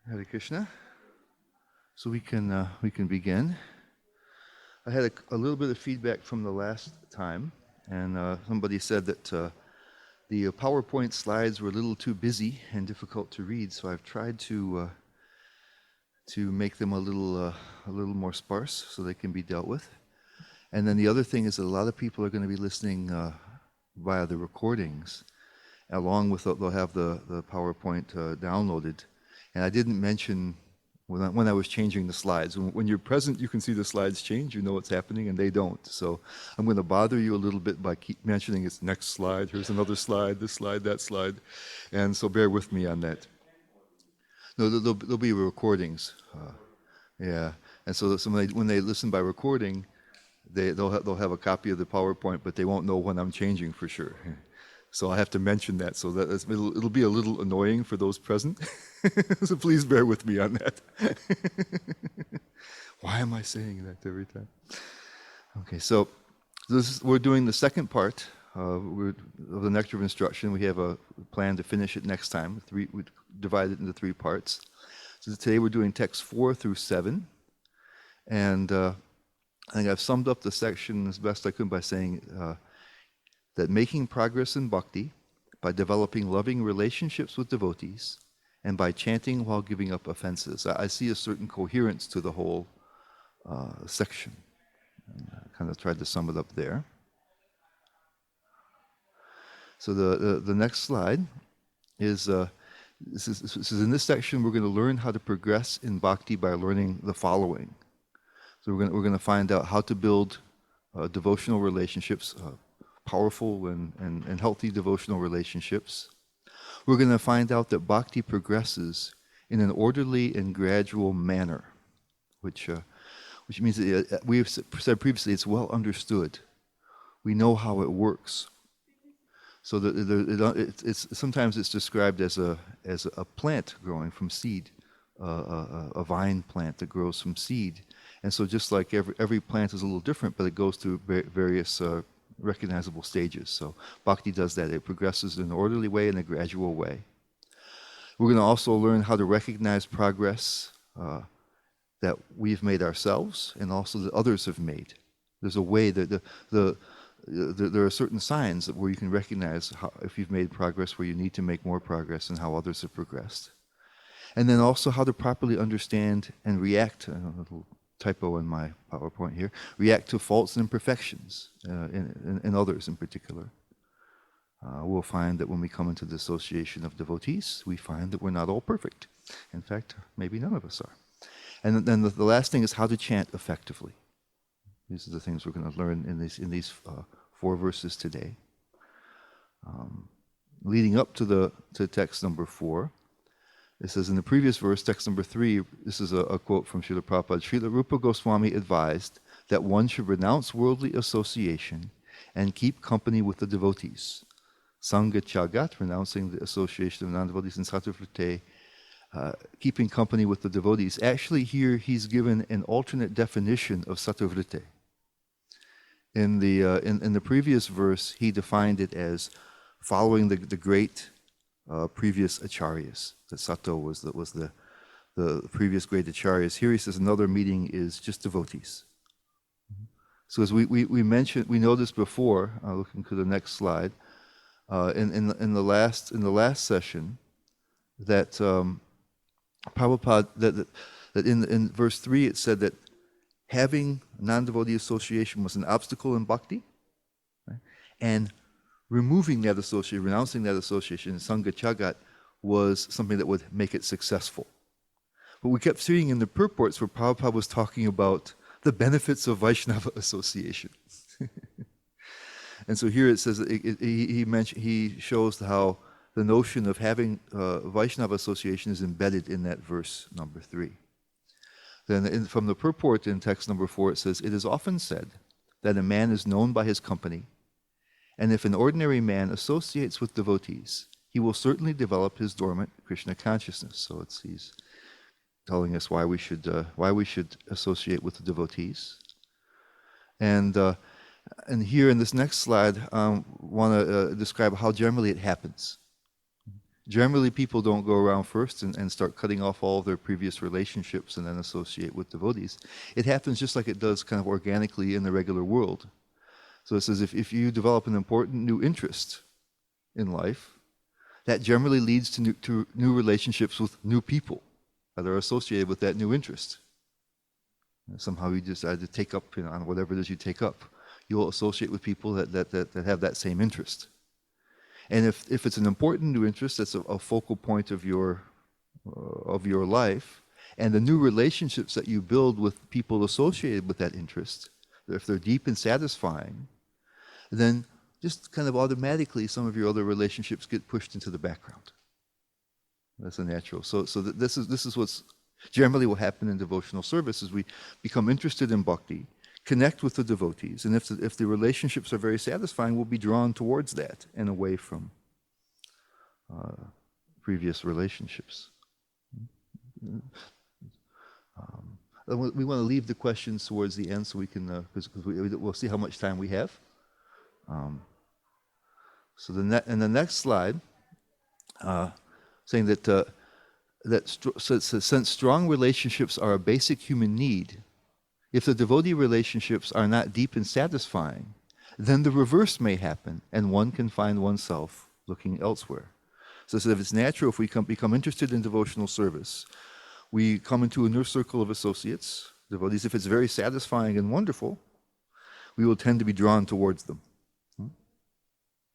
Hare Krishna. So we can begin. I had a little bit of feedback from the last time, and somebody said that the PowerPoint slides were a little too busy and difficult to read. So I've tried to make them a little more sparse so they can be dealt with. And then the other thing is that a lot of people are going to be listening via the recordings, along with they'll have the PowerPoint downloaded. And I didn't mention when I was changing the slides. When you're present, you can see the slides change. You know what's happening, and they don't. So I'm going to bother you a little bit by keep mentioning it's next slide. Here's another slide, this slide, that slide. And so bear with me on that. No, there'll be recordings. Yeah. And so when they listen by recording, they'll have a copy of the PowerPoint, but they won't know when I'm changing for sure. So I have to mention that, so that it'll be a little annoying for those present. So please bear with me on that. Why am I saying that every time? Okay, so we're doing the second part of the Nectar of Instruction. We have a plan to finish it next time. We divide it into 3 parts. So today we're doing texts 4 through 7. And I think I've summed up the section as best I could by saying that making progress in bhakti by developing loving relationships with devotees and by chanting while giving up offenses. I see a certain coherence to the whole section. And I kind of tried to sum it up there. So the next slide is, this is in this section we're going to learn how to progress in bhakti by learning the following. So we're going to find out how to build devotional relationships, powerful and healthy devotional relationships. We're going to find out that bhakti progresses in an orderly and gradual manner, which means that we have said previously it's well understood. We know how it works. So sometimes it's described as a plant growing from seed, a vine plant that grows from seed. And so just like every plant is a little different, but it goes through various recognizable stages. So bhakti does that. It progresses in an orderly way, in a gradual way. We're going to also learn how to recognize progress that we've made ourselves and also that others have made. There's a way that there are certain signs where you can recognize if you've made progress, where you need to make more progress, and how others have progressed. And then also how to properly understand and react, a little typo in my PowerPoint here, react to faults and imperfections in others in particular. We'll find that when we come into the association of devotees, we find that we're not all perfect. In fact, maybe none of us are. And then the last thing is how to chant effectively. These are the things we're going to learn in these 4 verses today. Leading up to text number 4, it says in the previous verse, text number 3, this is a quote from Srila Prabhupada. Srila Rupa Goswami advised that one should renounce worldly association and keep company with the devotees. Sangha Chagat, renouncing the association of non-devotees, and Sattvavrite, keeping company with the devotees. Actually, here he's given an alternate definition of Sattvavrite. In the previous verse, he defined it as following the great previous acharyas. That Sato was the previous great acharyas. Here he says another meaning is just devotees. So as we mentioned, we know this before. Looking to the next slide, in the last session, that Prabhupada that in verse 3 it said that having non-devotee association was an obstacle in bhakti, right? And removing that association, renouncing that association, Sangha Chagat, was something that would make it successful. But we kept seeing in the purports where Prabhupada was talking about the benefits of Vaishnava association. And so here it says, he shows how the notion of having Vaishnava association is embedded in that verse number 3. Then from the purport in text number 4, it says, it is often said that a man is known by his company, and if an ordinary man associates with devotees, he will certainly develop his dormant Krishna consciousness. So he's telling us why we should associate with the devotees. And here in this next slide, want to describe how generally it happens. Generally, people don't go around first and start cutting off all of their previous relationships and then associate with devotees. It happens just like it does kind of organically in the regular world. So it says if you develop an important new interest in life, that generally leads to new relationships with new people that are associated with that new interest. Somehow you decide to take up on whatever it is you take up. You'll associate with people that have that same interest. And if it's an important new interest, that's a focal point of your life, and the new relationships that you build with people associated with that interest, if they're deep and satisfying, then just kind of automatically some of your other relationships get pushed into the background. That's a natural. So this is what's generally what happen in devotional service is we become interested in bhakti, connect with the devotees, and if the relationships are very satisfying, we'll be drawn towards that and away from previous relationships. We want to leave the questions towards the end so we can, because we'll see how much time we have. So in the next slide, saying that since strong relationships are a basic human need, if the devotee relationships are not deep and satisfying, then the reverse may happen, and one can find oneself looking elsewhere. So if it's natural, if we become interested in devotional service, we come into a inner circle of associates, devotees. If it's very satisfying and wonderful, we will tend to be drawn towards them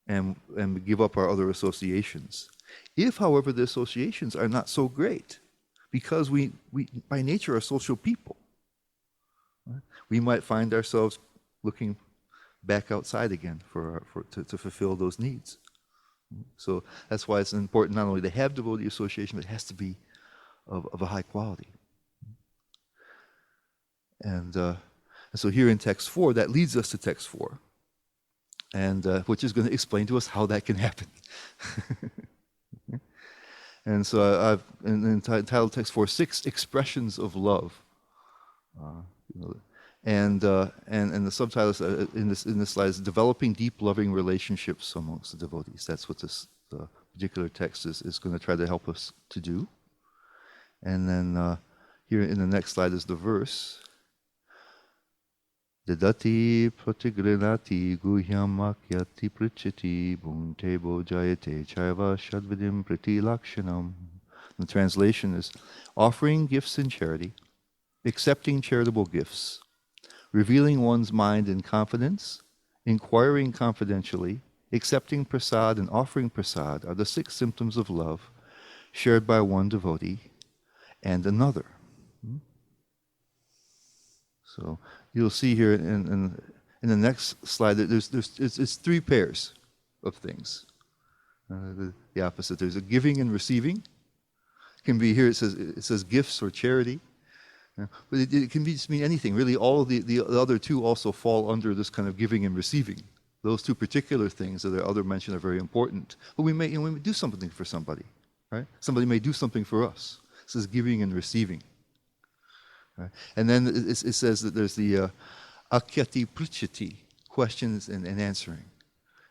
and give up our other associations. If, however, the associations are not so great, because we by nature are social people, we might find ourselves looking back outside again to fulfill those needs. So that's why it's important not only to have devotee association, but it has to be of a high quality. And so here in text 4, that leads us to text 4, and which is going to explain to us how that can happen. And so I've entitled text 4, 6 expressions of love. And the subtitle in this slide is developing deep loving relationships amongst the devotees. That's what this particular text is going to try to help us to do. And then here in the next slide is the verse. Dadati pratigrinati guhyam makyati prichiti bhunte bojayate chaiva shadvidim priti lakshanam. The translation is offering gifts in charity, accepting charitable gifts, revealing one's mind in confidence, inquiring confidentially, accepting prasad and offering prasad are the 6 symptoms of love shared by one devotee and another. So you'll see here in the next slide that it's 3 pairs of things. The opposite. There's a giving and receiving. It can be here. It says gifts or charity, but it can just mean anything. Really, all of the other 2 also fall under this kind of giving and receiving. Those 2 particular things that the other mentioned are very important. But we may do something for somebody, right? Somebody may do something for us. This is giving and receiving. Right. And then it says that there's the akyati pruchati, questions and answering,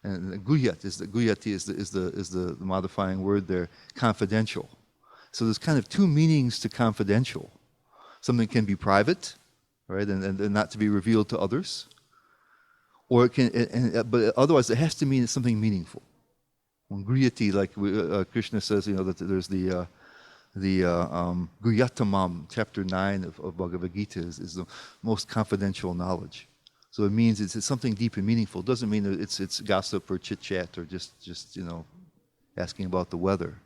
and guhyati is the modifying word there, confidential. So there's kind of 2 meanings to confidential. Something can be private, right, and not to be revealed to others, or it can, but otherwise it has to mean something meaningful. When guhyati, like Krishna says, that there's the Guhyatamam, chapter 9 of Bhagavad Gita, is the most confidential knowledge. So it means it's something deep and meaningful. It doesn't mean that it's gossip or chit-chat or just asking about the weather.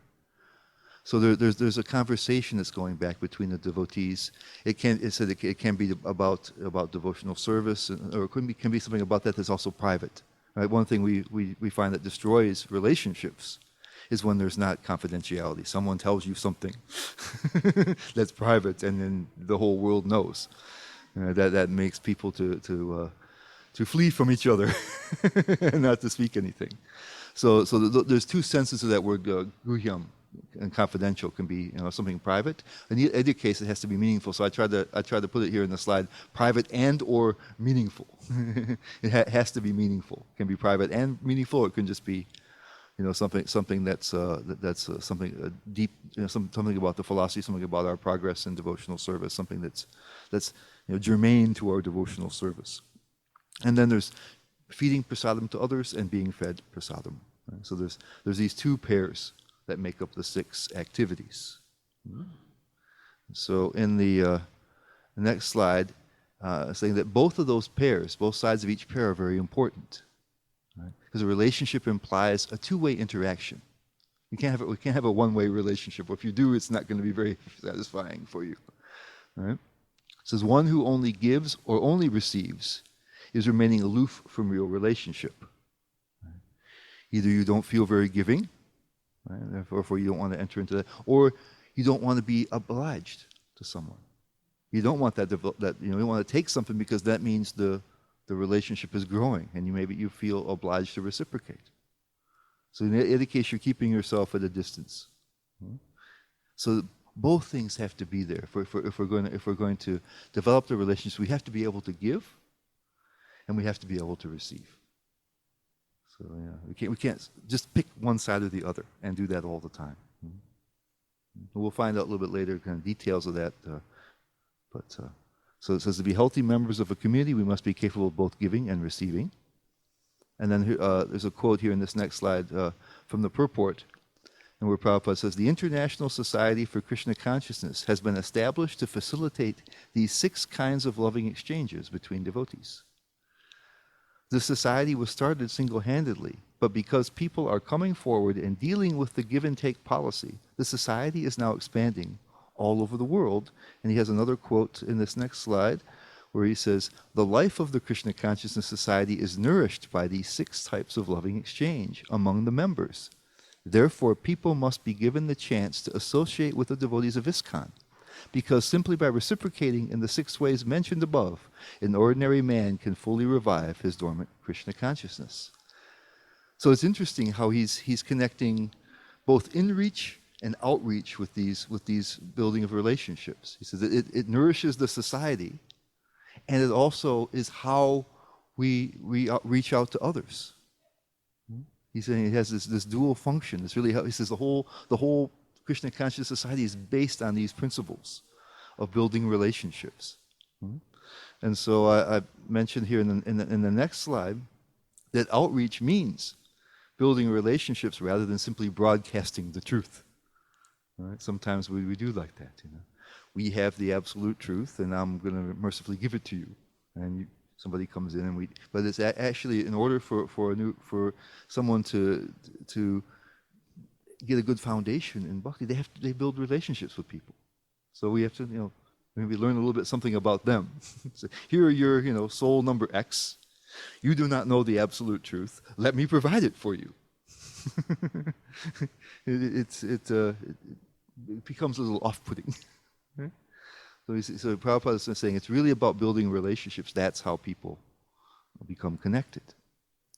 So there's a conversation that's going back between the devotees. It can be about devotional service, or it can be something about that's also private. Right? One thing we find that destroys relationships is when there's not confidentiality. Someone tells you something that's private, and then the whole world knows. That makes people to flee from each other and not to speak anything. So there's 2 senses of that word guhyam, and confidential can be something private. In either case, it has to be meaningful. So I tried to put it here in the slide: private and or meaningful. It has to be meaningful. It can be private and meaningful. Or it can just be something that's something deep, something about the philosophy, something about our progress in devotional service, something that's germane to our devotional service. And then there's feeding prasadam to others and being fed prasadam. Right? So there's these two pairs that make up the 6 activities. So in the next slide, saying that both of those pairs, both sides of each pair, are very important. Right? Because a relationship implies a two-way interaction. We can't have a one-way relationship. If you do, it's not going to be very satisfying for you. Right? It says one who only gives or only receives is remaining aloof from real relationship. Right? Either you don't feel very giving, right? Therefore you don't want to enter into that, or you don't want to be obliged to someone. You don't want that you want to take something because that means the relationship is growing, and you feel obliged to reciprocate. So in any case, you're keeping yourself at a distance. So both things have to be there. If we're going to develop the relationship, we have to be able to give, and we have to be able to receive. So we can't just pick one side or the other and do that all the time. We'll find out a little bit later kind of details of that. So it says to be healthy members of a community, we must be capable of both giving and receiving. And then there's a quote here in this next slide from the purport, and where Prabhupada says, the International Society for Krishna Consciousness has been established to facilitate these 6 kinds of loving exchanges between devotees. The society was started single-handedly, but because people are coming forward and dealing with the give-and-take policy, the society is now expanding all over the world. And he has another quote in this next slide where he says, the life of the Krishna Consciousness Society is nourished by these 6 types of loving exchange among the members. Therefore, people must be given the chance to associate with the devotees of ISKCON, because simply by reciprocating in the 6 ways mentioned above, an ordinary man can fully revive his dormant Krishna consciousness. So it's interesting how he's connecting both in-reach and outreach with these building of relationships. He says that it nourishes the society, and it also is how we reach out to others. He's saying it has this dual function. It's really how he says the whole Krishna Conscious Society is based on these principles of building relationships. And so I mentioned here in the next slide that outreach means building relationships rather than simply broadcasting the truth. Right? Sometimes we do like that. We have the absolute truth, and I'm going to mercifully give it to you. And somebody comes in, and but it's actually in order for someone to get a good foundation in bhakti, they build relationships with people. So we have to maybe learn a little bit something about them. So here are your soul number X. You do not know the absolute truth. Let me provide it for you. It becomes a little off-putting. So Prabhupada is saying it's really about building relationships. That's how people become connected.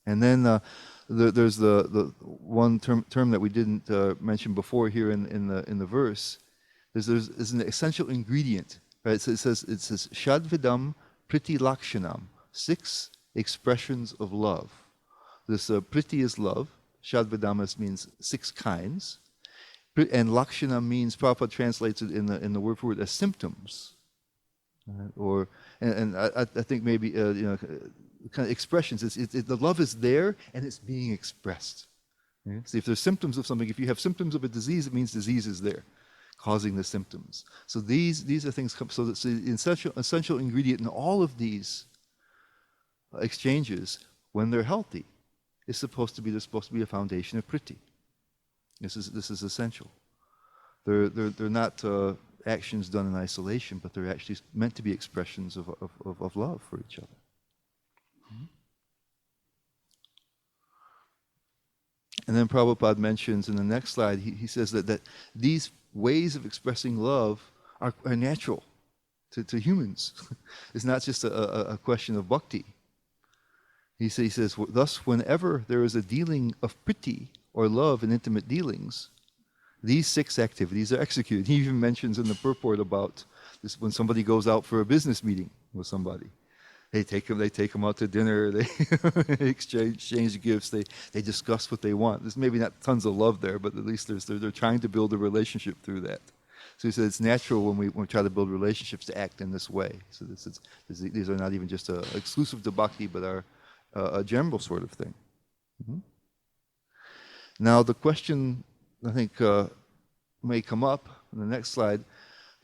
And then there's the one term that we didn't mention before here in the verse. There's an essential ingredient, right? So it says Shadvidam Priti Lakshanam, 6 expressions of love. This Priti is love. Shadvidam means 6 kinds. And Lakshana means, Prabhupada translates it in the word for word as symptoms, and I think maybe kind of expressions. The love is there and it's being expressed. Yeah? See, if there's symptoms of something, if you have symptoms of a disease, it means disease is there, causing the symptoms. So these are things. So that's the essential ingredient in all of these exchanges, when they're healthy, is supposed to be a foundation of priti. This is essential. They're not actions done in isolation, but they're actually meant to be expressions of love for each other. And then Prabhupada mentions in the next slide, he says that these ways of expressing love are natural to humans. It's not just a question of bhakti. He says, thus whenever there is a dealing of priti, or love in intimate dealings, these 6 activities are executed. He even mentions in the purport about this when somebody goes out for a business meeting with somebody. They take them out to dinner. They exchange gifts. They discuss what they want. There's maybe not tons of love there, but at least they're trying to build a relationship through that. So he said it's natural when we try to build relationships to act in this way. So these are not even just exclusive to bhakti, but are a general sort of thing. Mm-hmm. Now the question I think may come up in the next slide.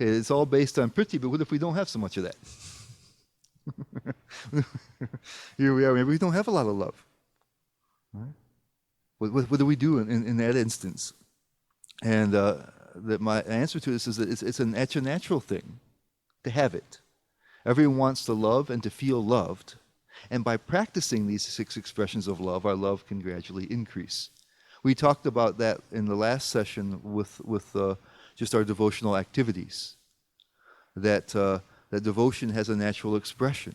Okay, it's all based on priti, but what if we don't have so much of that? Here we are. Maybe we don't have a lot of love. Right? What do we do in that instance? And that my answer to this is that it's a natural thing to have it. Everyone wants to love and to feel loved. And by practicing these 6 expressions of love, our love can gradually increase. We talked about that in the last session with just our devotional activities. That devotion has a natural expression.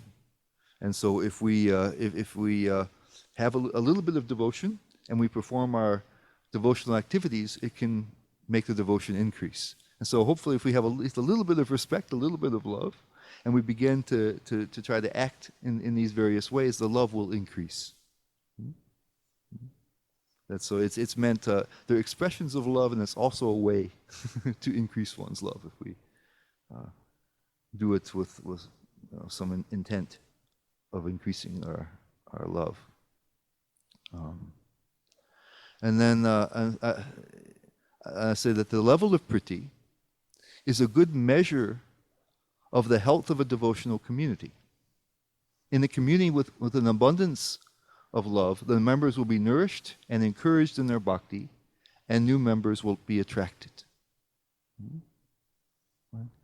And so if we have a little bit of devotion and we perform our devotional activities, it can make the devotion increase. And so hopefully if we have at least a little bit of respect, a little bit of love, and we begin to try to act in these various ways, the love will increase. So it's meant, they're expressions of love, and it's also a way to increase one's love if we do it with some intent of increasing our love. And then I say that the level of priti is a good measure of the health of a devotional community. In a community with an abundance of love, the members will be nourished and encouraged in their bhakti, and new members will be attracted.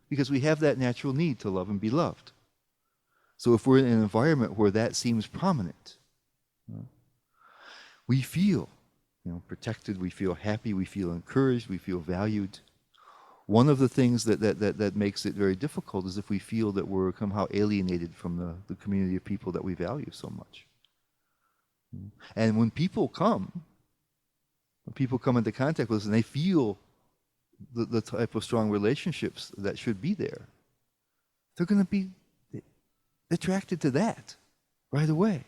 Because we have that natural need to love and be loved. So if we're in an environment where that seems prominent, we feel protected, we feel happy, we feel encouraged, we feel valued. One of the things that makes it very difficult is if we feel that we're somehow alienated from the community of people that we value so much. And when people come into contact with us and they feel the type of strong relationships that should be there, they're going to be attracted to that right away.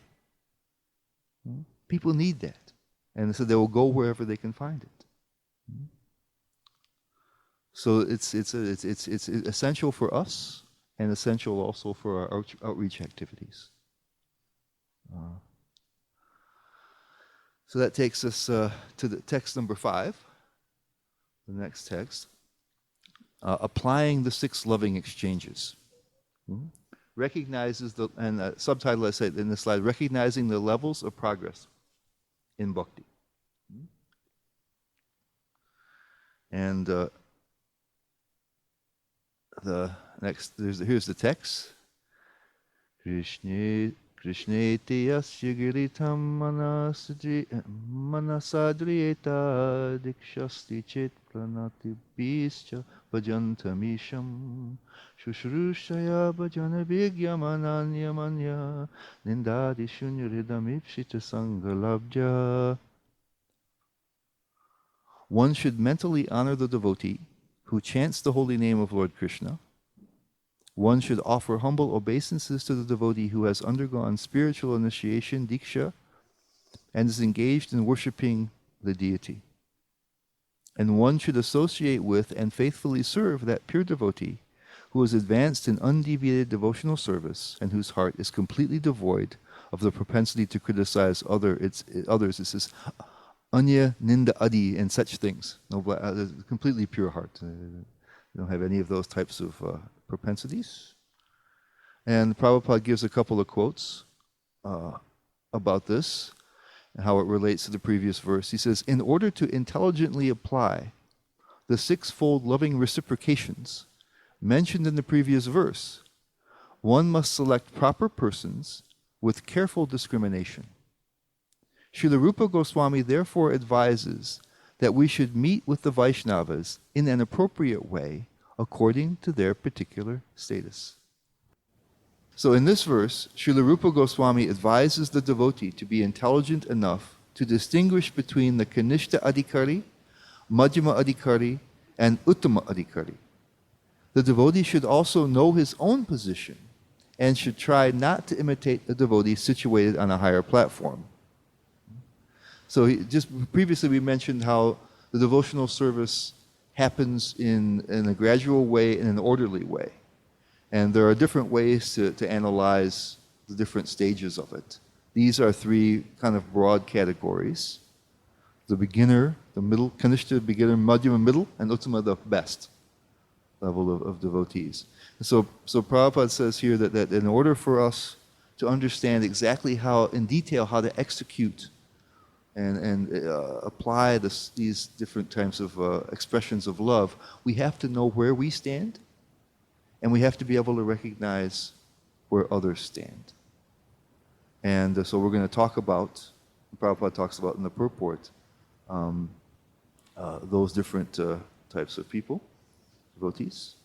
People need that. And so they will go wherever they can find it. So it's essential for us and essential also for our outreach activities. So that takes us to the text number 5, the next text, applying the 6 loving exchanges. Recognizes and subtitle I say in this slide, recognizing the levels of progress in bhakti. And the next, here's the text. Krishneti yasya giritam manasadriyeta dikshasti chit pranati bischa bhajantamisham shushrushaya bhajana vigyamananyamanya nindadi shunyridamipshita sangalabja. One should mentally honor the devotee who chants the holy name of Lord Krishna. One should offer humble obeisances to the devotee who has undergone spiritual initiation, diksha, and is engaged in worshipping the deity. And one should associate with and faithfully serve that pure devotee who is advanced in undeviated devotional service and whose heart is completely devoid of the propensity to criticize others. It says, Anya, Ninda, Adi, and such things. No, completely pure heart. They don't have any of those types of propensities. And Prabhupada gives a couple of quotes about this and how it relates to the previous verse. He says, in order to intelligently apply the 6-fold loving reciprocations mentioned in the previous verse, one must select proper persons with careful discrimination. Srila Rupa Goswami therefore advises that we should meet with the Vaishnavas in an appropriate way according to their particular status. So in this verse, Srila Rupa Goswami advises the devotee to be intelligent enough to distinguish between the Kanishta Adhikari, Majjhima Adhikari, and Uttama Adhikari. The devotee should also know his own position and should try not to imitate a devotee situated on a higher platform. So just previously we mentioned how the devotional service happens in a gradual way, in an orderly way. And there are different ways to analyze the different stages of it. These are three kind of broad categories. The beginner, the middle, Kanishta, beginner, Madhyama, middle, and Uttama, the best level of devotees. And so Prabhupada says here that in order for us to understand exactly how, in detail, how to execute and apply these different types of expressions of love, we have to know where we stand, and we have to be able to recognize where others stand. And so we're going to talk about, Prabhupada talks about in the purport, those different types of people, devotees.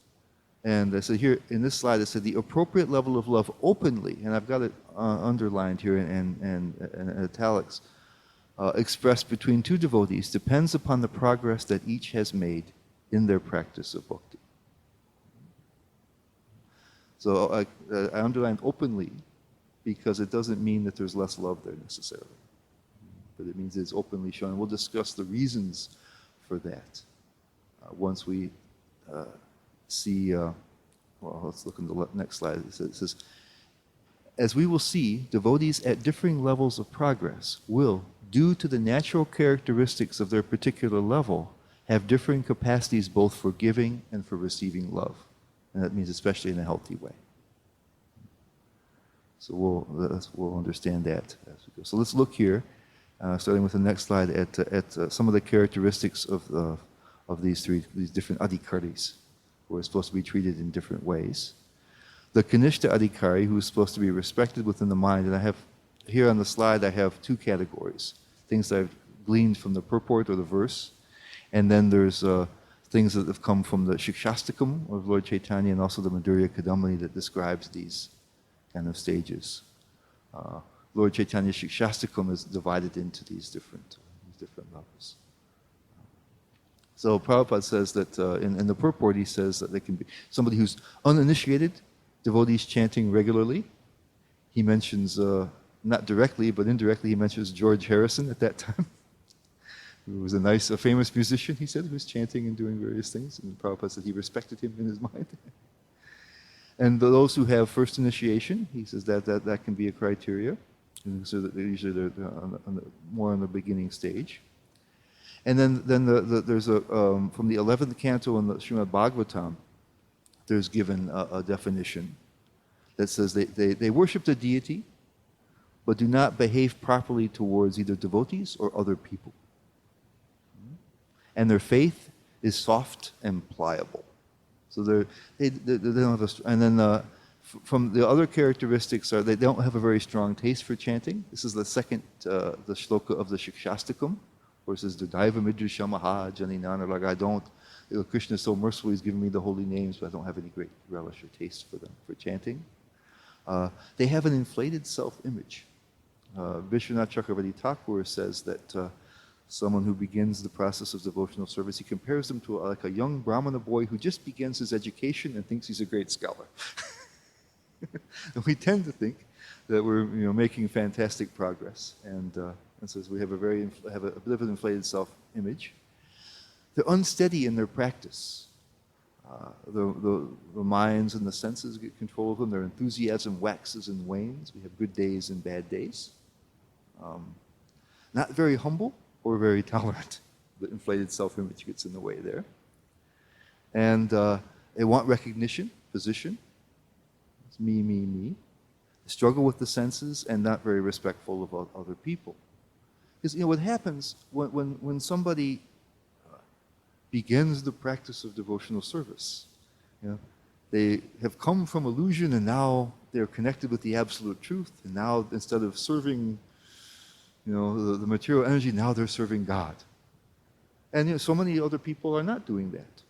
And I said here, in this slide, I said the appropriate level of love openly, and I've got it underlined here in italics, expressed between two devotees depends upon the progress that each has made in their practice of bhakti. So I underlined openly because it doesn't mean that there's less love there necessarily, but it means it's openly shown. We'll discuss the reasons for that once we see, well, let's look in the next slide. It says, as we will see, devotees at differing levels of progress will, due to the natural characteristics of their particular level, have differing capacities both for giving and for receiving love. And that means especially in a healthy way. So we'll understand that as we go. So let's look here, starting with the next slide, at some of the characteristics of these different adhikaris, who are supposed to be treated in different ways. The Kanishta adhikari, who is supposed to be respected within the mind, and I have here on the slide, I have two categories, things that I've gleaned from the purport or the verse, and then there's things that have come from the Shikshastakam of Lord Chaitanya and also the Madhurya Kadamini that describes these kind of stages. Lord Chaitanya's Shikshastakam is divided into these different levels. So Prabhupada says that in the purport, he says that they can be somebody who's uninitiated, devotees chanting regularly. He mentions, not directly, but indirectly, he mentions George Harrison at that time, who was a famous musician, he said, who was chanting and doing various things. And Prabhupada said he respected him in his mind. And those who have first initiation, he says that can be a criteria. And so that they're more on the beginning stage. And then there's from the 11th canto in the Srimad Bhagavatam, there's given a definition that says they worship the deity, but do not behave properly towards either devotees or other people. And their faith is soft and pliable. So they don't have and then from the other characteristics are they don't have a very strong taste for chanting. This is the second, the shloka of the Shikshastakam, where it says, Daiva Midrishamaha Janinana, like I don't, Krishna is so merciful, he's given me the holy names, but I don't have any great relish or taste for them, for chanting. They have an inflated self-image. Vishwanath Chakravarti Thakur says that someone who begins the process of devotional service, he compares them to like a young Brahmana boy who just begins his education and thinks he's a great scholar. And we tend to think that we're making fantastic progress, and so we have a bit of an inflated self-image. They're unsteady in their practice. The minds and the senses get control of them. Their enthusiasm waxes and wanes. We have good days and bad days. Not very humble or very tolerant. The inflated self-image gets in the way there. And they want recognition, position. It's me, me, me. They struggle with the senses and not very respectful of other people. Because what happens when somebody begins the practice of devotional service, they have come from illusion and now they're connected with the absolute truth, and now instead of serving the material energy, now they're serving God. And so many other people are not doing that.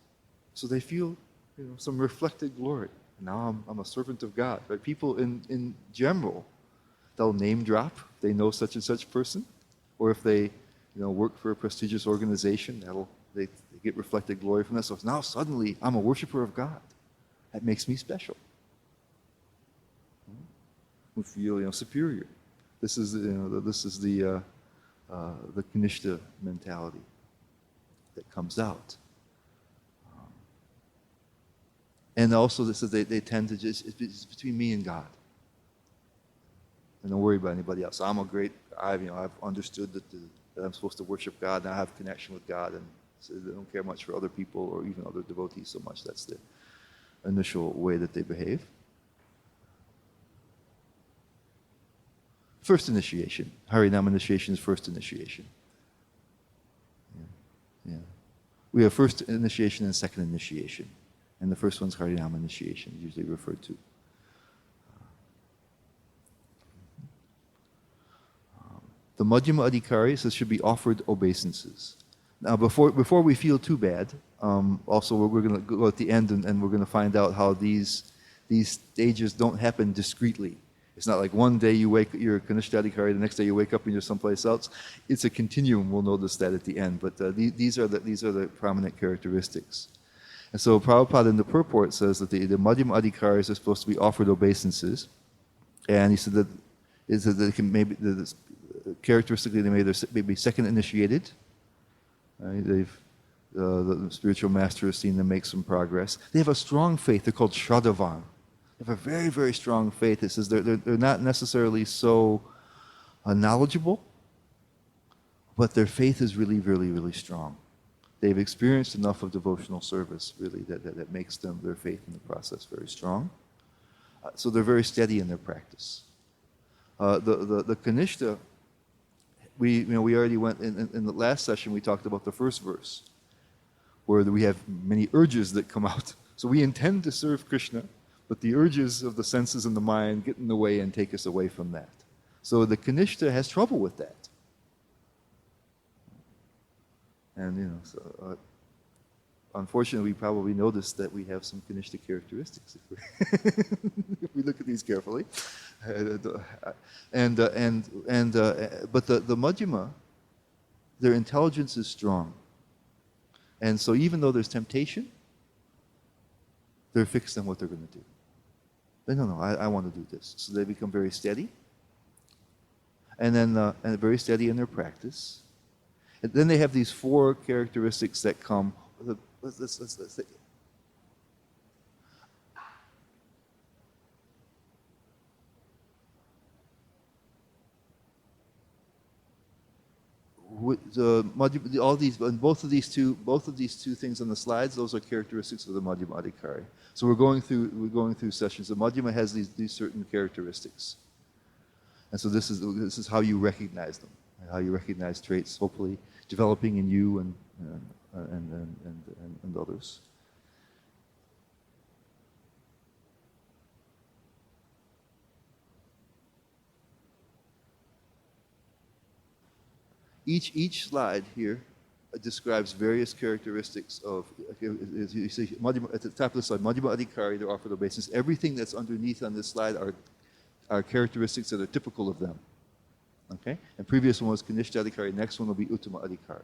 So they feel some reflected glory. Now I'm a servant of God. Right? People in general, they'll name drop if they know such and such person, or if they work for a prestigious organization, they get reflected glory from that. So now suddenly I'm a worshiper of God. That makes me special. who feel superior. This is the Kanishta mentality that comes out. And also, this is they tend to just it's between me and God, and don't worry about anybody else. I've understood that I'm supposed to worship God, and I have connection with God, and so they don't care much for other people or even other devotees so much. That's the initial way that they behave. First initiation. Harinam initiation is first initiation. Yeah. We have first initiation and second initiation. And the first one's Harinam initiation, usually referred to. The Madhyama Adhikari says should be offered obeisances. Now, before we feel too bad, also we're going to go at the end and we're going to find out how these stages don't happen discretely. It's not like one day you're Kanishta Adhikari, the next day you wake up and you're someplace else. It's a continuum. We'll notice that at the end. But these are the prominent characteristics. And so Prabhupada in the purport says that the Madhyama Adhikaris are supposed to be offered obeisances. And he said that they can characteristically they may be second initiated. The spiritual master has seen them make some progress. They have a strong faith. They're called Shraddhavan. They have a very, very strong faith. It says they're not necessarily so knowledgeable, but their faith is really, really, really strong. They've experienced enough of devotional service, really, that makes their faith in the process very strong. So they're very steady in their practice. The Kanishta, we already went in the last session. We talked about the first verse, where we have many urges that come out. So we intend to serve Krishna, but the urges of the senses and the mind get in the way and take us away from that. So the Kanishta has trouble with that. And unfortunately, we probably noticed that we have some Kanishta characteristics if we look at these carefully. But the Madhyama, their intelligence is strong, and so even though there's temptation, they're fixed on what they're going to do. No, I want to do this. So they become very steady, and very steady in their practice. And then they have these four characteristics that come. Let's both of these two things on the slides, those are characteristics of the Madhyama Adhikari. So we're going through sessions. The Madhyama has these certain characteristics, and so this is how you recognize them, and how you recognize traits, hopefully developing in you and others. Each slide here describes various characteristics of, you see, at the top of the slide, Madhyama Adhikari, they're offered obeisance. Everything that's underneath on this slide are characteristics that are typical of them. Okay? And previous one was Kanishta Adhikari, next one will be Uttama Adhikari.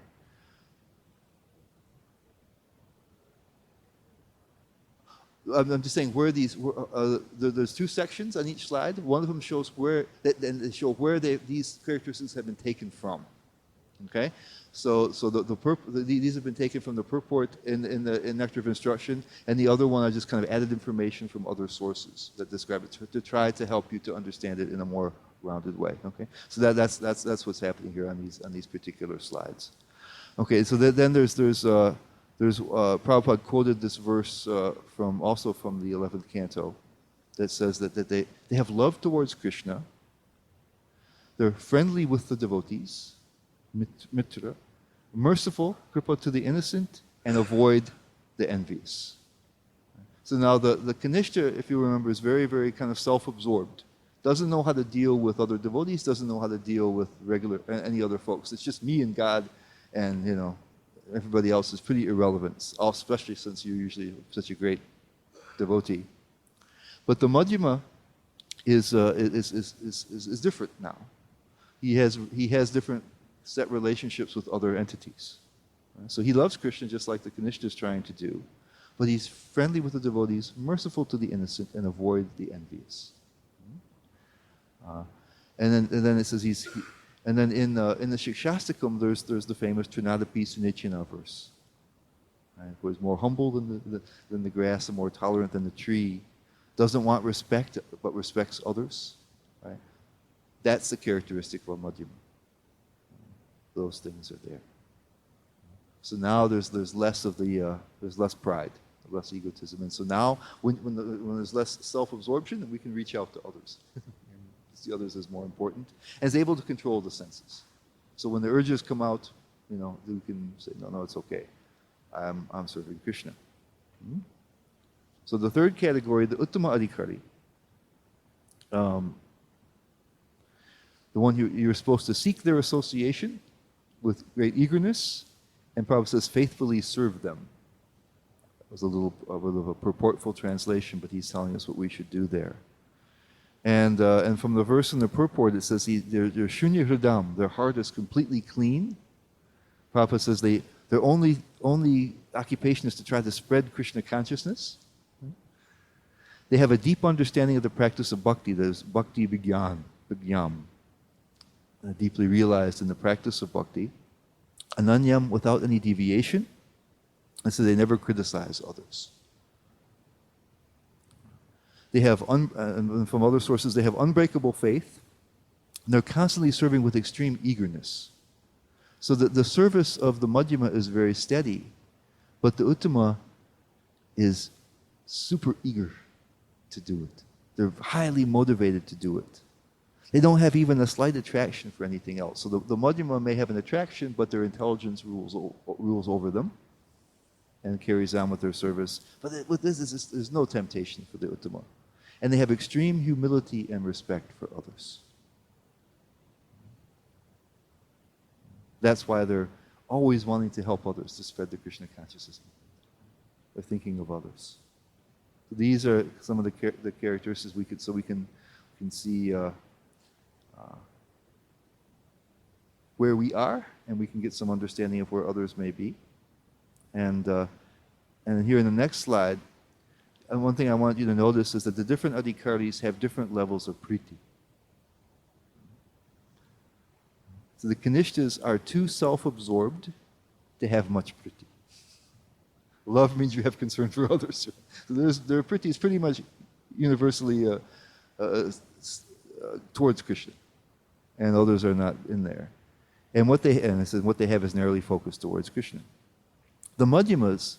I'm just saying there's two sections on each slide. One of them shows where these characteristics have been taken from. Okay, so these have been taken from the purport in Nectar of Instruction, and the other one I just kind of added information from other sources that describe it to try to help you to understand it in a more rounded way. Okay, so that's what's happening here on these particular slides. Okay, so then there's Prabhupada quoted this verse from the 11th canto that says that they have love towards Krishna, they're friendly with the devotees, mitra, merciful, kripa to the innocent, and avoid the envious. So now the Kanishta, if you remember, is very, very kind of self-absorbed. Doesn't know how to deal with other devotees, doesn't know how to deal with any other folks. It's just me and God, and everybody else is pretty irrelevant, especially since you're usually such a great devotee. But the Madhyama is different now. He has different set relationships with other entities. So he loves Krishna just like the Kanishta is trying to do, but he's friendly with the devotees, merciful to the innocent, and avoid the envious. Uh, and then it says and then in the Shikshastakam there's the famous Trinadapi Sunichina verse. Right? Who is more humble than the grass and more tolerant than the tree, doesn't want respect but respects others. Right? That's the characteristic of a Madhyama. Those things are there. So now there's less of there's less pride, less egotism, and so now when there's less self-absorption, we can reach out to others. See others as more important, and is able to control the senses. So when the urges come out, we can say, no, it's okay. I'm serving Krishna. So the third category, the Uttama Adhikari, the one you're supposed to seek their association with great eagerness, and Prabhupada says, faithfully serve them. It was a little of a purportful translation, but he's telling us what we should do there. And from the verse in the purport, it says they're shunya hridam, their heart is completely clean. Prabhupada says their only occupation is to try to spread Krishna consciousness. They have a deep understanding of the practice of bhakti, that is bhakti vigyam, deeply realized in the practice of bhakti. Ananyam, without any deviation, and so they never criticize others. They have, from other sources, they have unbreakable faith, and they're constantly serving with extreme eagerness. So that the service of the Madhyama is very steady, but the Uttama is super eager to do it. They're highly motivated to do it. They don't have even a slight attraction for anything else. So the Madhyama may have an attraction, but their intelligence rules over them and carries on with their service. But with this, there's no temptation for the Uttama. And they have extreme humility and respect for others. That's why they're always wanting to help others, to spread the Krishna consciousness. They're thinking of others. So these are some of the characteristics we can see where we are, and we can get some understanding of where others may be. And here in the next slide, and one thing I want you to notice is that the different adhikaris have different levels of priti. So the kanishtas are too self-absorbed to have much priti. Love means you have concern for others. So their priti is pretty much universally towards Krishna, and others are not in there. And what they have is narrowly focused towards Krishna. The Madhyamas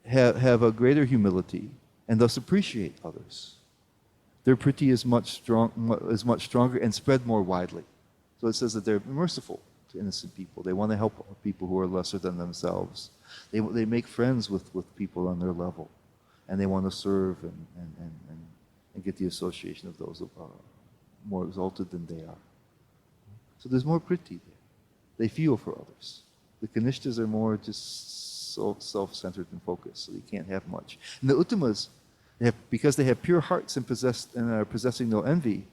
have a greater humility and thus appreciate others. Their priti is much stronger and spread more widely. So it says that they're merciful to innocent people. They want to help people who are lesser than themselves. They make friends with people on their level, and they want to serve and get the association of those more exalted than they are. So there's more priti there. They feel for others. The kanishtas are more just self-centered and focused, so they can't have much. And the uttamas, because they have pure hearts and are possessing no envy,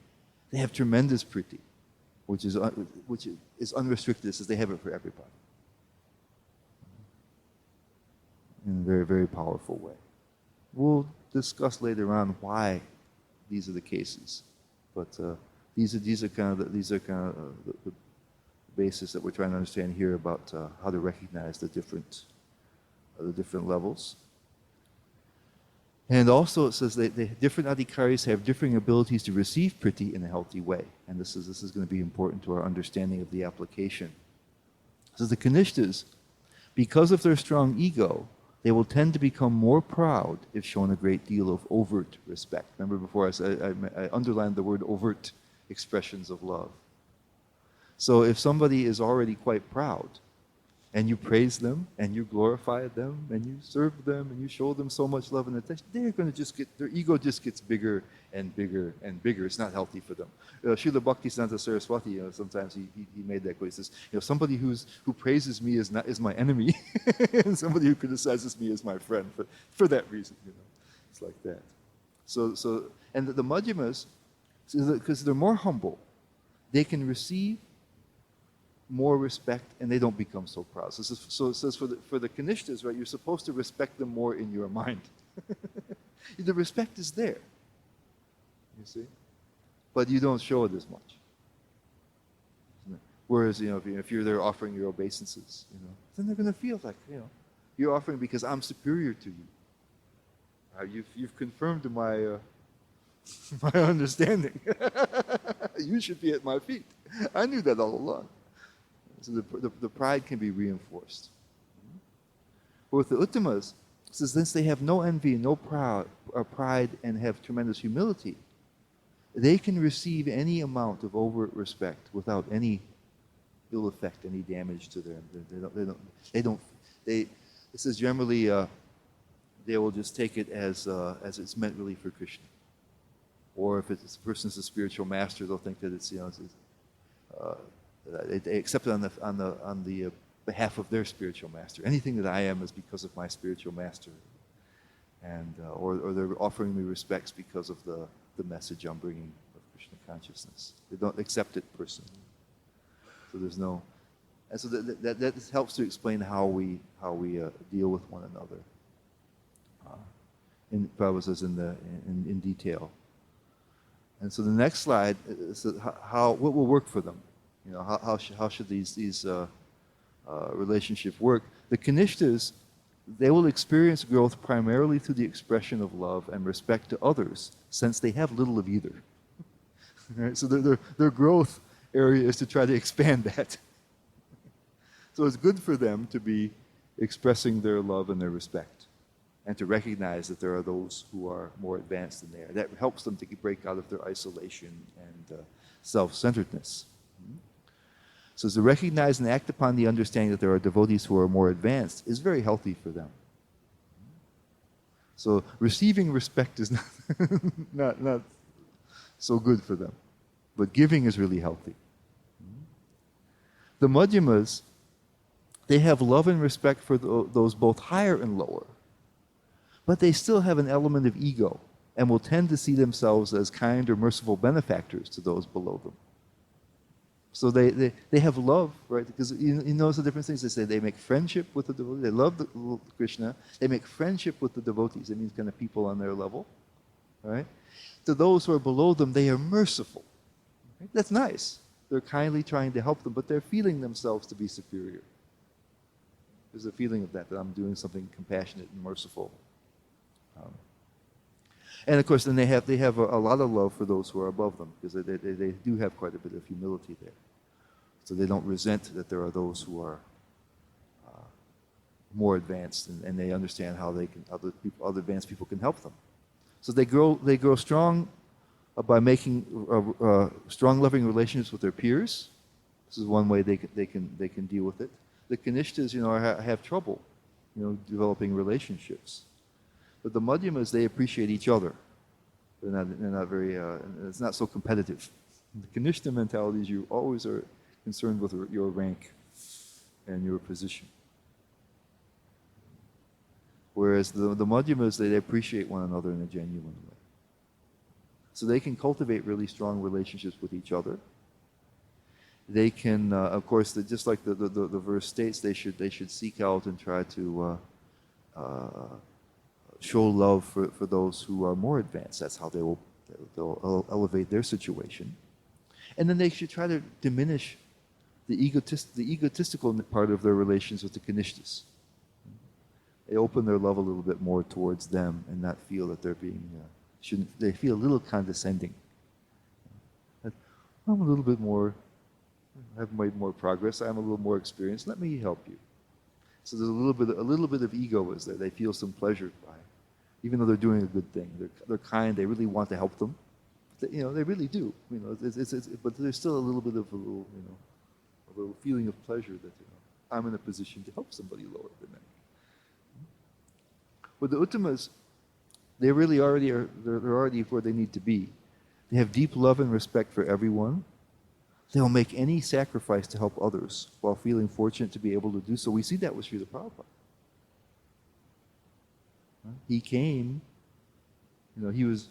they have tremendous priti, which is unrestricted. It says they have it for everybody in a very, very powerful way. We'll discuss later on why these are the cases, but these are kind of the basis that we're trying to understand here about how to recognize the different levels. And also it says that the different adhikaris have differing abilities to receive priti in a healthy way, and this is going to be important to our understanding of the application. It says the kanishtas, because of their strong ego, they will tend to become more proud if shown a great deal of overt respect. Remember before I underlined the word overt expressions of love. So if somebody is already quite proud, and you praise them, and you glorify them, and you serve them, and you show them so much love and attention, they're going to their ego just gets bigger and bigger and bigger. It's not healthy for them. Srila Bhaktisiddhanta Saraswati, sometimes he made that quote. He says, somebody who praises me is my enemy, and somebody who criticizes me is my friend. For that reason, it's like that. So and the Madhyamas, because they're more humble, they can receive more respect, and they don't become so proud. So it says for the kanishtas, right, you're supposed to respect them more in your mind. The respect is there, you see. but you don't show it as much. Whereas, if you're there offering your obeisances, then they're going to feel like, you're offering because I'm superior to you. You've confirmed my my understanding. You should be at my feet. I knew that all along. So the pride can be reinforced. But with the Uttamas, it says, since they have no envy, no pride, and have tremendous humility, they can receive any amount of overt respect without any ill effect, any damage to them. It says generally they will just take it as it's meant really for Krishna. Or if it's a person's a spiritual master, they'll think that it's they accept it on the behalf of their spiritual master. Anything that I am is because of my spiritual master, and or they're offering me respects because of the message I'm bringing of Krishna consciousness. They don't accept it personally. So there's no, and so that helps to explain how we deal with one another. In Prabhupada says in detail. And so the next slide is what will work for them. How should these relationships work? The Kanishtas, they will experience growth primarily through the expression of love and respect to others, since they have little of either. Right? So their growth area is to try to expand that. So it's good for them to be expressing their love and their respect, and to recognize that there are those who are more advanced than they are. That helps them to break out of their isolation and self-centeredness. So to recognize and act upon the understanding that there are devotees who are more advanced is very healthy for them. So receiving respect is not so good for them, but giving is really healthy. The Madhyamas, they have love and respect for those both higher and lower, but they still have an element of ego and will tend to see themselves as kind or merciful benefactors to those below them. So they have love, right? Because you notice the different things. They say they make friendship with the devotees. They love Krishna. They make friendship with the devotees. It means kind of people on their level, right? To those who are below them, they are merciful. Right? That's nice. They're kindly trying to help them, but they're feeling themselves to be superior. There's a feeling of that I'm doing something compassionate and merciful. And of course, then they have a lot of love for those who are above them, because they do have quite a bit of humility there. So they don't resent that there are those who are more advanced, and they understand how other advanced people can help them. So they grow strong by making strong, loving relationships with their peers. This is one way they can deal with it. The Kanishtas, have trouble, developing relationships. But the Madhyamas, they appreciate each other. They're not very. It's not so competitive. The Kanishta mentality is you always are concerned with your rank and your position. Whereas the Madhyamas, they appreciate one another in a genuine way. So they can cultivate really strong relationships with each other. They can, of course, just like the verse states, they should seek out and try to show love for those who are more advanced. That's how they'll elevate their situation. And then they should try to diminish the egotistical part of their relations with the Kanishtas. They open their love a little bit more towards them and not feel that they're being, they feel a little condescending. I'm a little bit more, I've made more progress, I'm a little more experienced, let me help you. So there's a little bit of ego is there. They feel some pleasure by it, even though they're doing a good thing. They're kind, they really want to help them. They really do. But there's still a little bit of a little feeling of pleasure that I'm in a position to help somebody lower than them. With the Uttamas, they really already are. They're already where they need to be. They have deep love and respect for everyone. They will make any sacrifice to help others while feeling fortunate to be able to do so. We see that with Srila Prabhupada. He came. He was.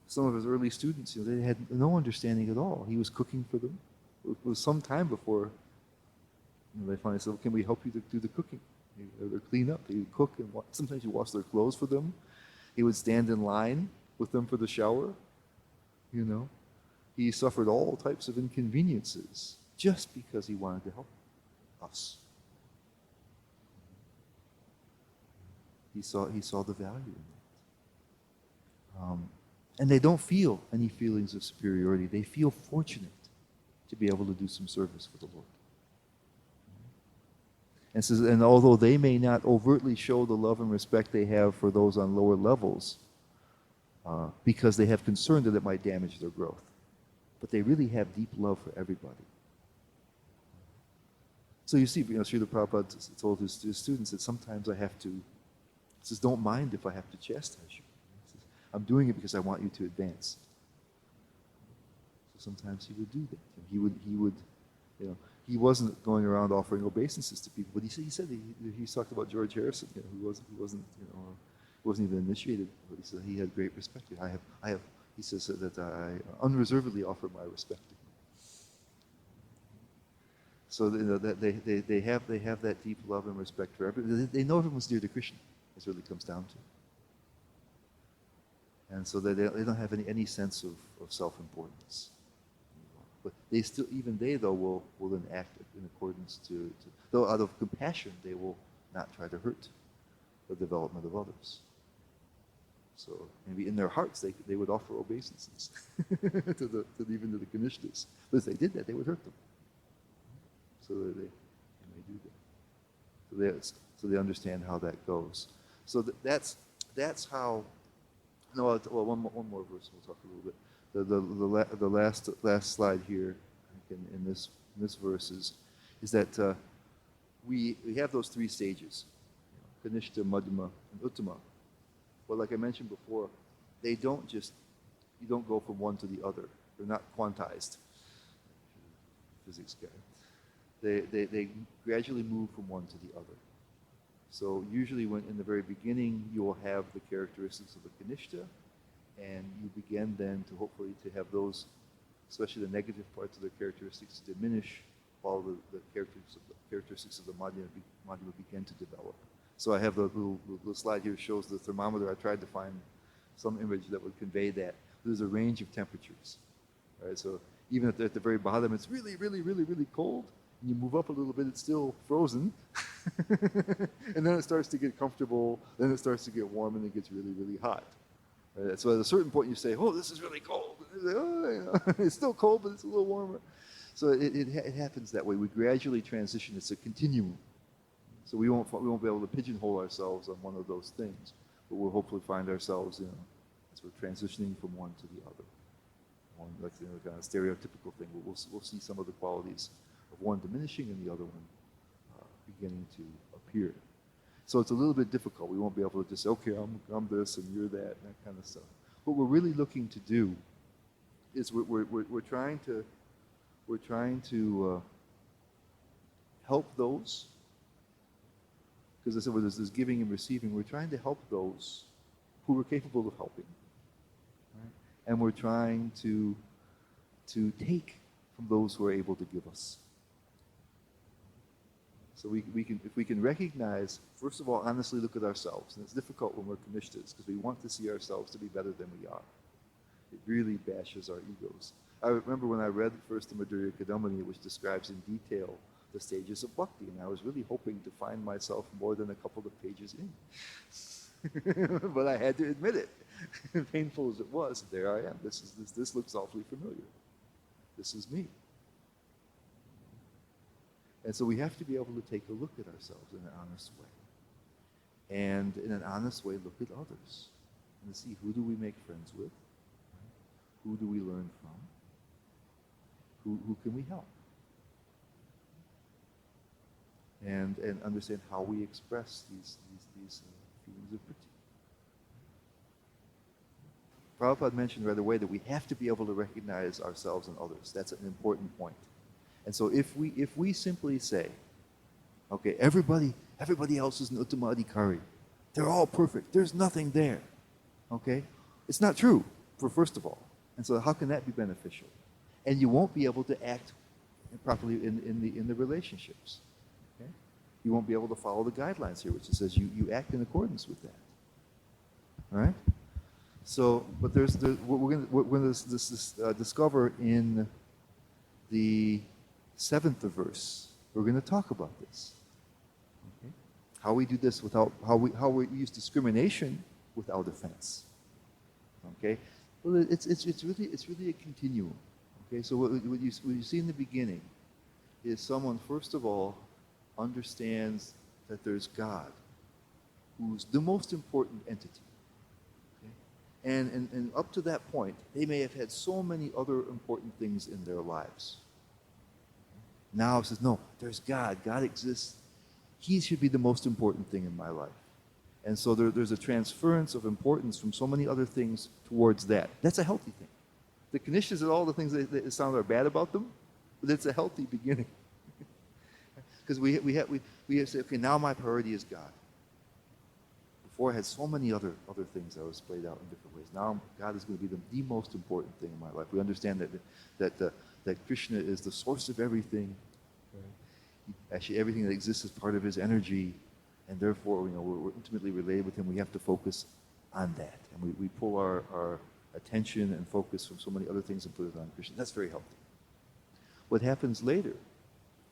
Some of his early students, they had no understanding at all. He was cooking for them. It was some time before they finally said, "Can we help you to do the cooking or clean up?" He would cook, and sometimes he washed their clothes for them. He would stand in line with them for the shower. He suffered all types of inconveniences just because he wanted to help us. He saw the value in that. And they don't feel any feelings of superiority. They feel fortunate to be able to do some service for the Lord. And says, and although they may not overtly show the love and respect they have for those on lower levels, because they have concern that it might damage their growth, but they really have deep love for everybody. So you see, Srila Prabhupada told his students that sometimes I have to, he says, don't mind if I have to chastise you. He says, I'm doing it because I want you to advance. So sometimes he would do that. He would, he wasn't going around offering obeisances to people, but he said he talked about George Harrison, who wasn't even initiated, but he said he had great respect. He says that I unreservedly offer my respect to him. So that they have that deep love and respect for everybody. They know everyone's dear to Krishna. That's what it really comes down to. And so they don't have any sense of self-importance. But they still, even they though, will then act in accordance to, though out of compassion, they will not try to hurt the development of others. So maybe in their hearts they would offer obeisances even to the Kanishtas. But if they did that, they would hurt them. So they may do that. So they understand how that goes. So that's how. No, well, one more verse. We'll talk a little bit. The last slide here, in this verse is that we have those three stages, Kanishta, Madhyama, and Uttama. But like I mentioned before, you don't go from one to the other. They're not quantized. Physics guy. They gradually move from one to the other. So usually when in the very beginning you will have the characteristics of the Kanishta, and you begin then to hopefully to have those, especially the negative parts of their characteristics, diminish while the characteristics of the Madhyama begin to develop. So I have the little slide here shows the thermometer. I tried to find some image that would convey that. There's a range of temperatures. Right? So even at the very bottom, it's really, really, really, really cold. And you move up a little bit, it's still frozen. And then it starts to get comfortable. Then it starts to get warm, and it gets really, really hot. Right? So at a certain point, you say, "Oh, this is really cold." And say, "Oh, it's still cold, but it's a little warmer." So it happens that way. We gradually transition. It's a continuum. So we won't be able to pigeonhole ourselves on one of those things, but we'll hopefully find ourselves, as we're transitioning from one to the other. One, like kind of stereotypical thing. We'll see some of the qualities of one diminishing and the other one beginning to appear. So it's a little bit difficult. We won't be able to just say, okay, I'm this and you're that and that kind of stuff. What we're really looking to do is we're trying to help those. Because I said, well, there's giving and receiving. We're trying to help those who we're capable of helping, right? And we're trying to take from those who are able to give us. So if we can recognize, first of all, honestly look at ourselves. And it's difficult when we're Kanishtas because we want to see ourselves to be better than we are. It really bashes our egos. I remember when I read first the Madhurya Kadambini, which describes in detail the stages of bhakti, and I was really hoping to find myself more than a couple of pages in. But I had to admit it. Painful as it was, there I am. This looks awfully familiar. This is me. And so we have to be able to take a look at ourselves in an honest way. And in an honest way, look at others. And see, who do we make friends with? Who do we learn from? Who can we help? And understand how we express these feelings of pity. Prabhupada mentioned right away that we have to be able to recognize ourselves and others. That's an important point. And so if we simply say, okay, everybody else is an Uttama Adhikari. They're all perfect. There's nothing there. Okay? It's not true, first of all. And so how can that be beneficial? And you won't be able to act properly in the relationships. Okay? You won't be able to follow the guidelines here, which says you act in accordance with that. All right? So, but what we're going to discover in the seventh verse. We're going to talk about this. Okay? How we do this without, how we use discrimination without offense. Okay? Well, it's really a continuum. Okay? So what you see in the beginning is someone, first of all, understands that there's God, who's the most important entity. Okay? And up to that point, they may have had so many other important things in their lives. Now it says, no, there's God. God exists. He should be the most important thing in my life. And so there's a transference of importance from so many other things towards that. That's a healthy thing. The conditions and all the things that sound are bad about them, but it's a healthy beginning. Because we have to say, okay, now my priority is God. Before I had so many other things that was played out in different ways. Now God is going to be the most important thing in my life. We understand that Krishna is the source of everything. Right? Actually, everything that exists is part of his energy, and therefore, we're intimately related with him. We have to focus on that, and we pull our attention and focus from so many other things and put it on Krishna. That's very healthy. What happens later?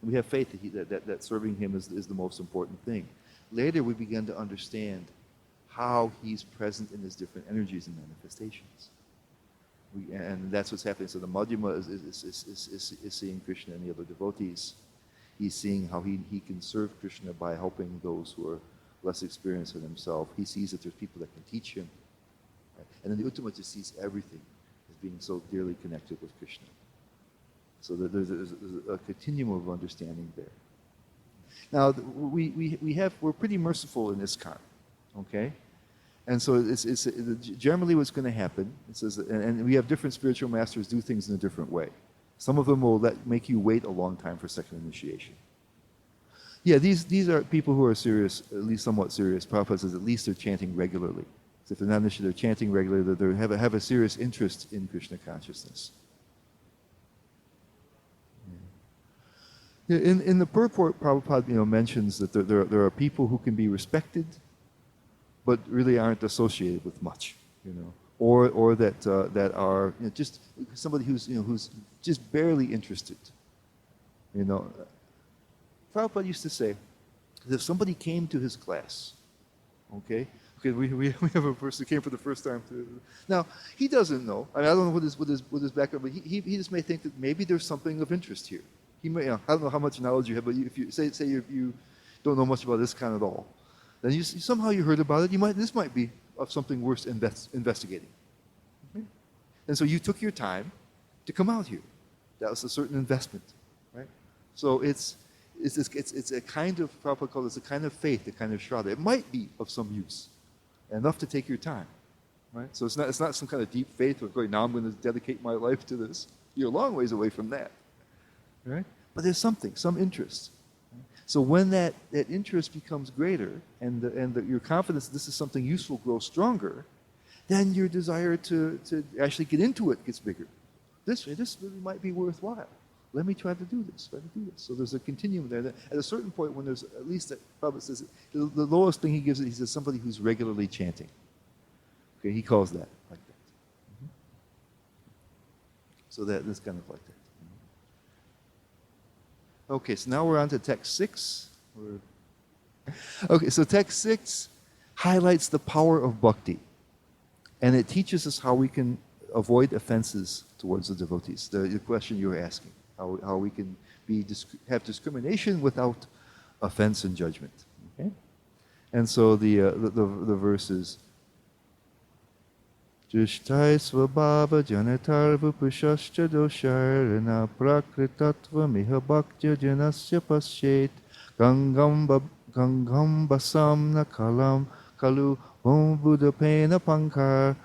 We have faith that serving him is the most important thing. Later, we begin to understand how he's present in his different energies and manifestations. And that's what's happening. So the Madhyama is seeing Krishna and the other devotees. He's seeing how he can serve Krishna by helping those who are less experienced than himself. He sees that there's people that can teach him. Right? And then the Uttama just sees everything as being so dearly connected with Krishna. So there's a continuum of understanding there. Now, we're pretty merciful in ISKCON, okay? And so it's generally what's going to happen. It says, and we have different spiritual masters do things in a different way. Some of them will make you wait a long time for second initiation. Yeah, these are people who are serious, at least somewhat serious. Prabhupada says at least they're chanting regularly. So if they're not initiated, they're chanting regularly. They have a serious interest in Krishna consciousness. Yeah. In the purport, Prabhupada mentions that there are people who can be respected, but really aren't associated with much, or that are just somebody who's just barely interested. Prabhupada used to say that if somebody came to his class, okay, we have a person who came for the first time. Now he doesn't know. I don't know what his background, but he just may think that maybe there's something of interest here. He may, I don't know how much knowledge you have, but if you say you don't know much about this kind at all, then somehow you heard about it. This might be of something worth investigating. Okay? And so you took your time to come out here. That was a certain investment, right? So it's a kind of, Prabhupada called it a kind of faith, a kind of shraddha. It might be of some use, enough to take your time, right? So it's not some kind of deep faith of going, now I'm going to dedicate my life to this. You're a long ways away from that, right? But there's some interest. So when that interest becomes greater and your confidence that this is something useful grows stronger, then your desire to actually get into it gets bigger. This really might be worthwhile. Let me try to do this. So there's a continuum there. That at a certain point, when there's at least, Prabhupada says, the lowest thing he gives it, he says somebody who's regularly chanting. Okay, he calls that like that. Mm-hmm. So that's kind of like that. Okay, so now we're on to text 6. Okay, so text 6 highlights the power of bhakti, and it teaches us how we can avoid offenses towards the devotees. The question you were asking, how we can have discrimination without offense and judgment. Okay, and so the verse is Jushtai svabhava janatar vupashascha dosharana prakritatva miha bhaktya janasya pasyet gangam basam nakalam kalu om buddhapena pankar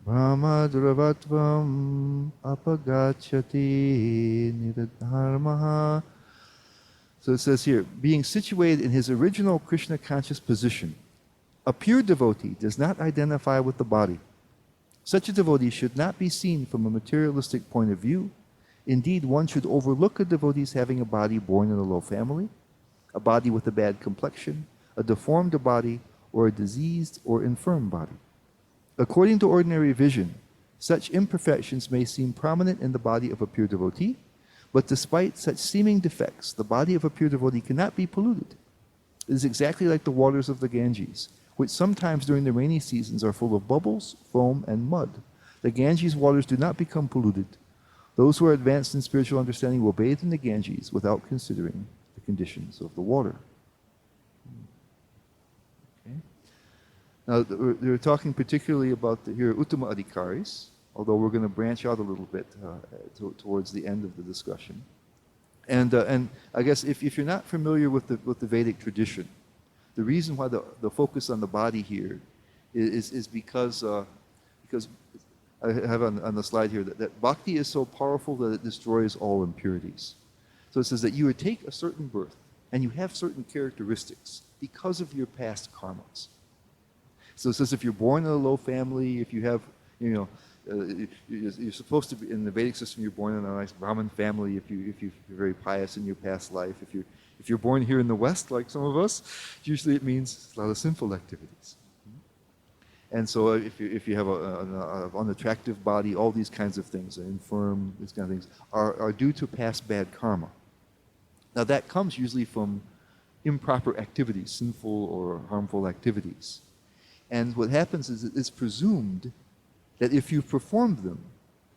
brahma duravatvam apagachati niradharmaha. So it says here, being situated in his original Krishna conscious position, a pure devotee does not identify with the body. Such a devotee should not be seen from a materialistic point of view. Indeed, one should overlook a devotee's having a body born in a low family, a body with a bad complexion, a deformed body, or a diseased or infirm body. According to ordinary vision, such imperfections may seem prominent in the body of a pure devotee, but despite such seeming defects, the body of a pure devotee cannot be polluted. It is exactly like the waters of the Ganges, which sometimes during the rainy seasons are full of bubbles, foam, and mud. The Ganges waters do not become polluted. Those who are advanced in spiritual understanding will bathe in the Ganges without considering the conditions of the water. Okay. Now, they're talking particularly about here Uttama Adhikaris, although we're going to branch out a little bit towards the end of the discussion. And I guess if you're not familiar with the Vedic tradition, the reason why the focus on the body here is because I have on the slide here that bhakti is so powerful that it destroys all impurities. So it says that you would take a certain birth and you have certain characteristics because of your past karmas. So it says if you're born in a low family, if you have, you're supposed to be in the Vedic system. You're born in a nice Brahmin family. If you're very pious in your past life. If you're born here in the West, like some of us, usually it means a lot of sinful activities. And so if you have an unattractive body, all these kinds of things, infirm, these kind of things, are due to past bad karma. Now that comes usually from improper activities, sinful or harmful activities. And what happens is it's presumed that if you've performed them,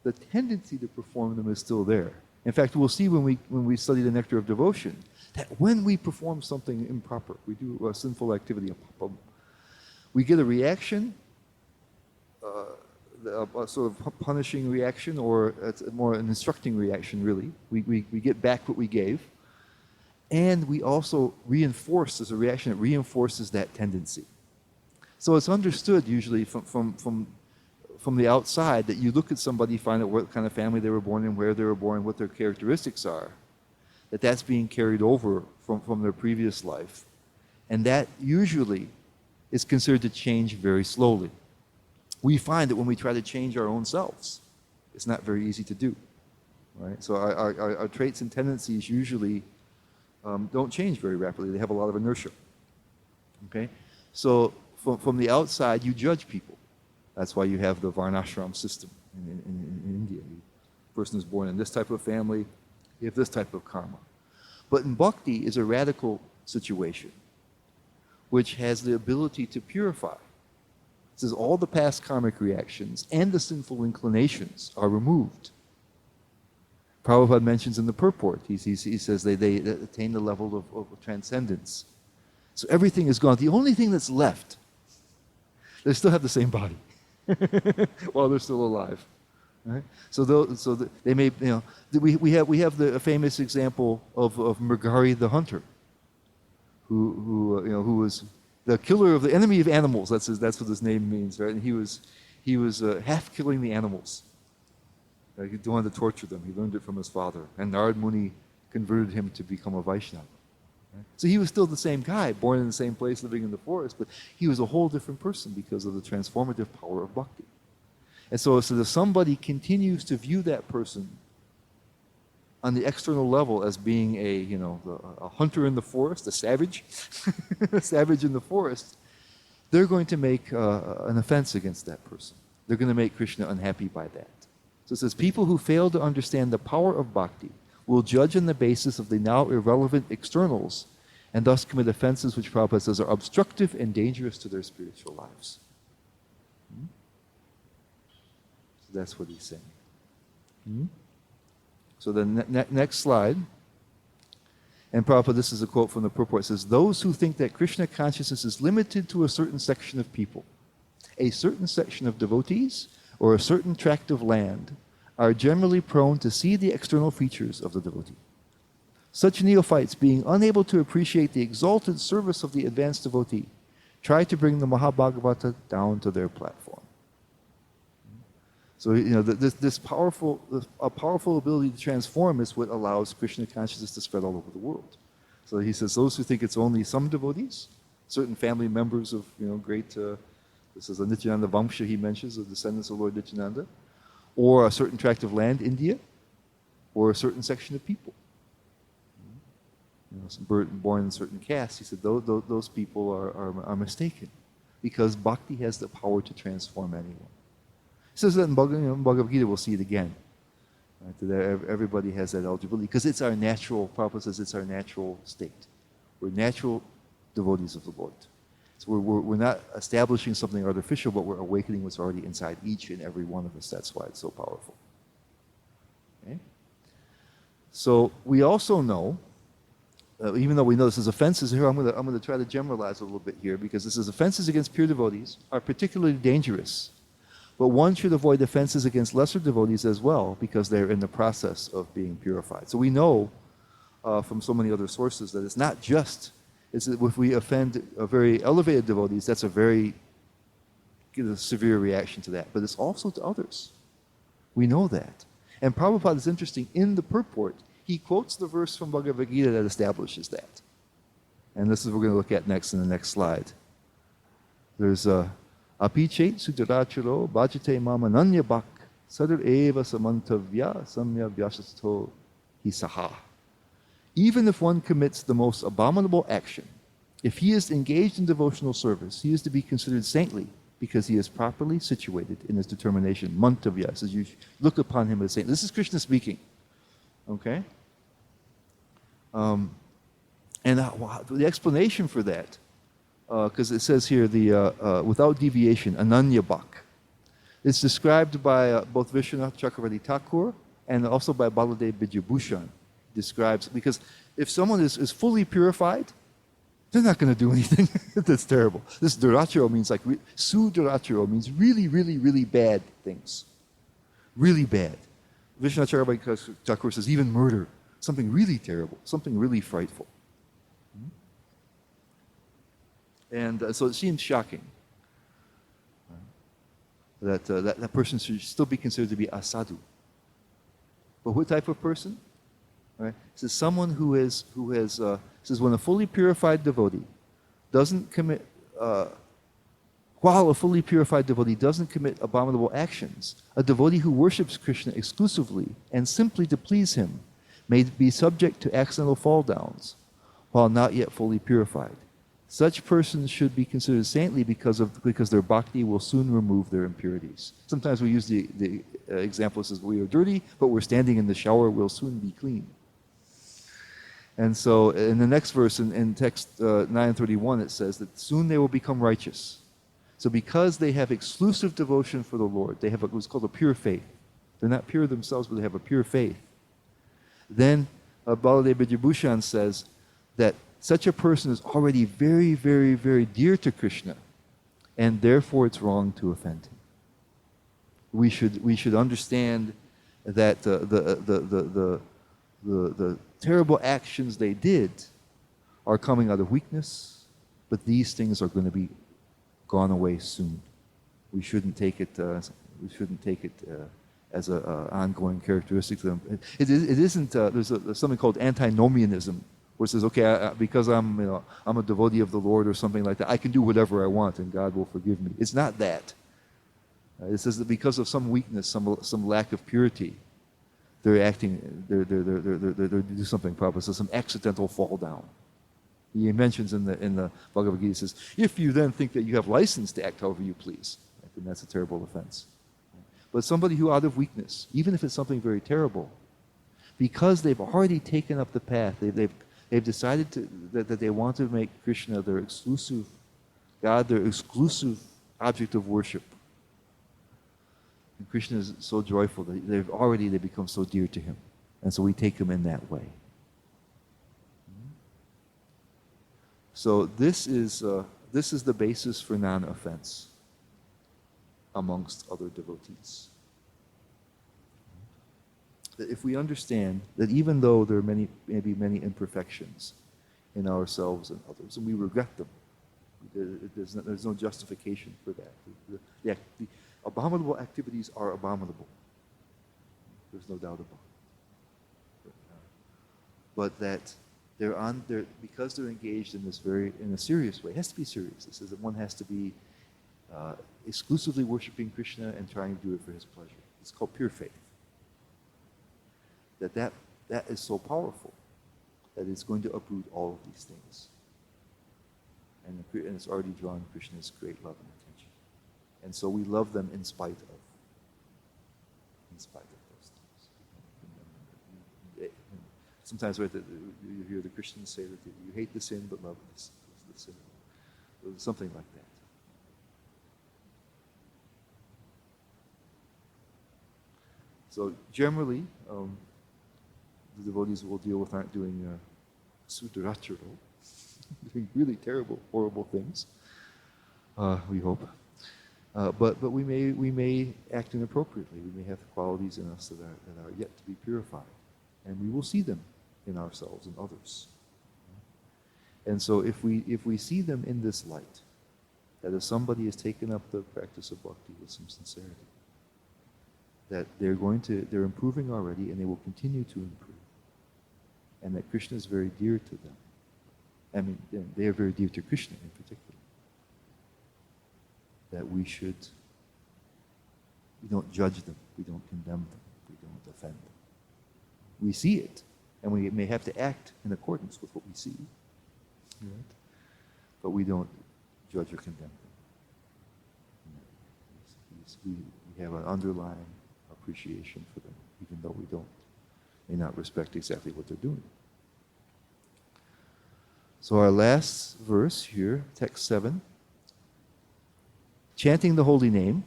the tendency to perform them is still there. In fact, we'll see when we study the Nectar of Devotion, that when we perform something improper, we do a sinful activity, we get a reaction, a sort of punishing reaction, or it's more an instructing reaction, really. We get back what we gave, and we also reinforce, as a reaction, it reinforces that tendency. So it's understood usually from the outside that you look at somebody, find out what kind of family they were born in, where they were born, what their characteristics are, that's being carried over from their previous life. And that usually is considered to change very slowly. We find that when we try to change our own selves, it's not very easy to do. Right? So our traits and tendencies usually don't change very rapidly. They have a lot of inertia. Okay? So from the outside, you judge people. That's why you have the Varnashram system in India. The person is born in this type of family, you have this type of karma. But in bhakti is a radical situation, which has the ability to purify. It says all the past karmic reactions and the sinful inclinations are removed. Prabhupada mentions in the purport, he says they attain the level of transcendence. So everything is gone. The only thing that's left, they still have the same body while they're still alive. Right? So they may, we have the famous example of Mrigari the hunter, who was the killer of the enemy of animals. That's what his name means, right? And he was half killing the animals. He wanted to torture them. He learned it from his father, and Narad Muni converted him to become a Vaishnava. Right? So he was still the same guy, born in the same place, living in the forest, but he was a whole different person because of the transformative power of bhakti. And so if somebody continues to view that person on the external level as being a hunter in the forest, a savage, a savage in the forest, they're going to make an offense against that person. They're going to make Krishna unhappy by that. So it says, people who fail to understand the power of bhakti will judge on the basis of the now irrelevant externals and thus commit offenses which Prabhupada says are obstructive and dangerous to their spiritual lives. So that's what he's saying. So the next slide. And Prabhupada, this is a quote from the purport. It says, those who think that Krishna consciousness is limited to a certain section of people, a certain section of devotees, or a certain tract of land, are generally prone to see the external features of the devotee. Such neophytes, being unable to appreciate the exalted service of the advanced devotee, try to bring the Mahabhagavata down to their platform. So this powerful ability to transform is what allows Krishna consciousness to spread all over the world. So he says those who think it's only some devotees, certain family members of great, this is a Nityananda Vamsha he mentions, the descendants of Lord Nityananda, or a certain tract of land, India, or a certain section of people. Born in certain castes, he said those people are mistaken. because bhakti has the power to transform anyone. He says that in Bhagavad Gita, we'll see it again. Right? That everybody has that eligibility because it's our natural, Prabhupada says it's our natural state. We're natural devotees of the Lord. So we're not establishing something artificial, but we're awakening what's already inside each and every one of us. That's why it's so powerful. Okay? So we also know, even though we know this is offenses here, I'm going to try to generalize a little bit here because this is offenses against pure devotees are particularly dangerous. But one should avoid offenses against lesser devotees as well because they're in the process of being purified. So we know from so many other sources that it's not just, it's that if we offend a very elevated devotees, that's a very severe reaction to that. But it's also to others. We know that. And Prabhupada is interesting. In the purport, he quotes the verse from Bhagavad Gita that establishes that. And this is what we're going to look at next in the next slide. There's Apichet Sudaracharo Bhajate Mama Nanya Bhak Sadar Eva Samantavya Samya Vyasasto Hisaha. Even if one commits the most abominable action, if he is engaged in devotional service, he is to be considered saintly because he is properly situated in his determination. Mantavya says you look upon him as a saint. This is Krishna speaking. Okay? And the explanation for that, because it says here, without deviation, Ananya Bhak. It's described by both Vishwanath Chakravarti Thakur and also by Baladev Vidyabhushan. Describes, because if someone is fully purified, they're not going to do anything that's terrible. This duracharo means like, su-duracharo means really, really, really bad things. Really bad. Vishwanath Chakravarti Thakur says even murder, something really terrible, something really frightful. And so it seems shocking that that person should still be considered to be asadu. But what type of person? Right? It says someone who has says when a fully purified devotee doesn't commit, while a fully purified devotee doesn't commit abominable actions, a devotee who worships Krishna exclusively and simply to please him may be subject to accidental fall downs while not yet fully purified. Such persons should be considered saintly because their bhakti will soon remove their impurities. Sometimes we use the example that says we are dirty, but we're standing in the shower, we'll soon be clean. And so in the next verse, in text 931, it says that soon they will become righteous. So because they have exclusive devotion for the Lord, they have what's called a pure faith. They're not pure themselves, but they have a pure faith. Then Baladev Vidyabhushan says that such a person is already very, very, very dear to Krishna, and therefore it's wrong to offend him. We should understand that the terrible actions they did are coming out of weakness, but these things are going to be gone away soon. We shouldn't take it. As an ongoing characteristic to them. It isn't. There's something called antinomianism, where it says, okay, because I'm a devotee of the Lord or something like that, I can do whatever I want and God will forgive me. It's not that. It says that because of some weakness, some lack of purity, they're acting. They're do something proper. So some accidental fall down. He mentions in the Bhagavad Gita, says, if you then think that you have license to act however you please, then that's a terrible offense. But somebody who out of weakness, even if it's something very terrible, because they've already taken up the path, they've decided that they want to make Krishna their exclusive God, their exclusive object of worship. And Krishna is so joyful that they become so dear to him. And so we take them in that way. So this is the basis for non-offense amongst other devotees. That if we understand that even though there are maybe many imperfections in ourselves and others, and we regret them, there's no justification for that. The abominable activities are abominable. There's no doubt about it. But that because they're engaged in this in a serious way. It has to be serious. It says that one has to be exclusively worshiping Krishna and trying to do it for his pleasure. It's called pure faith. That is so powerful that it's going to uproot all of these things. and it's already drawn Krishna's great love and attention. And so we love them in spite of those things. Sometimes right, you hear the Christians say that you hate the sin but love the sin. Something like that. So generally, the devotees we'll deal with aren't doing sudaracharo, doing really terrible, horrible things. We hope, but we may act inappropriately. We may have qualities in us that are yet to be purified, and we will see them in ourselves and others. And so, if we see them in this light, that if somebody has taken up the practice of bhakti with some sincerity, that they're improving already, and they will continue to improve, and that Krishna is very dear to them. I mean, they are very dear to Krishna in particular. That we don't judge them, we don't condemn them, we don't offend them. We see it, and we may have to act in accordance with what we see, right? But we don't judge or condemn them. We have an underlying appreciation for them, even though we may not respect exactly what they're doing. So our last verse here, text 7, chanting the holy name,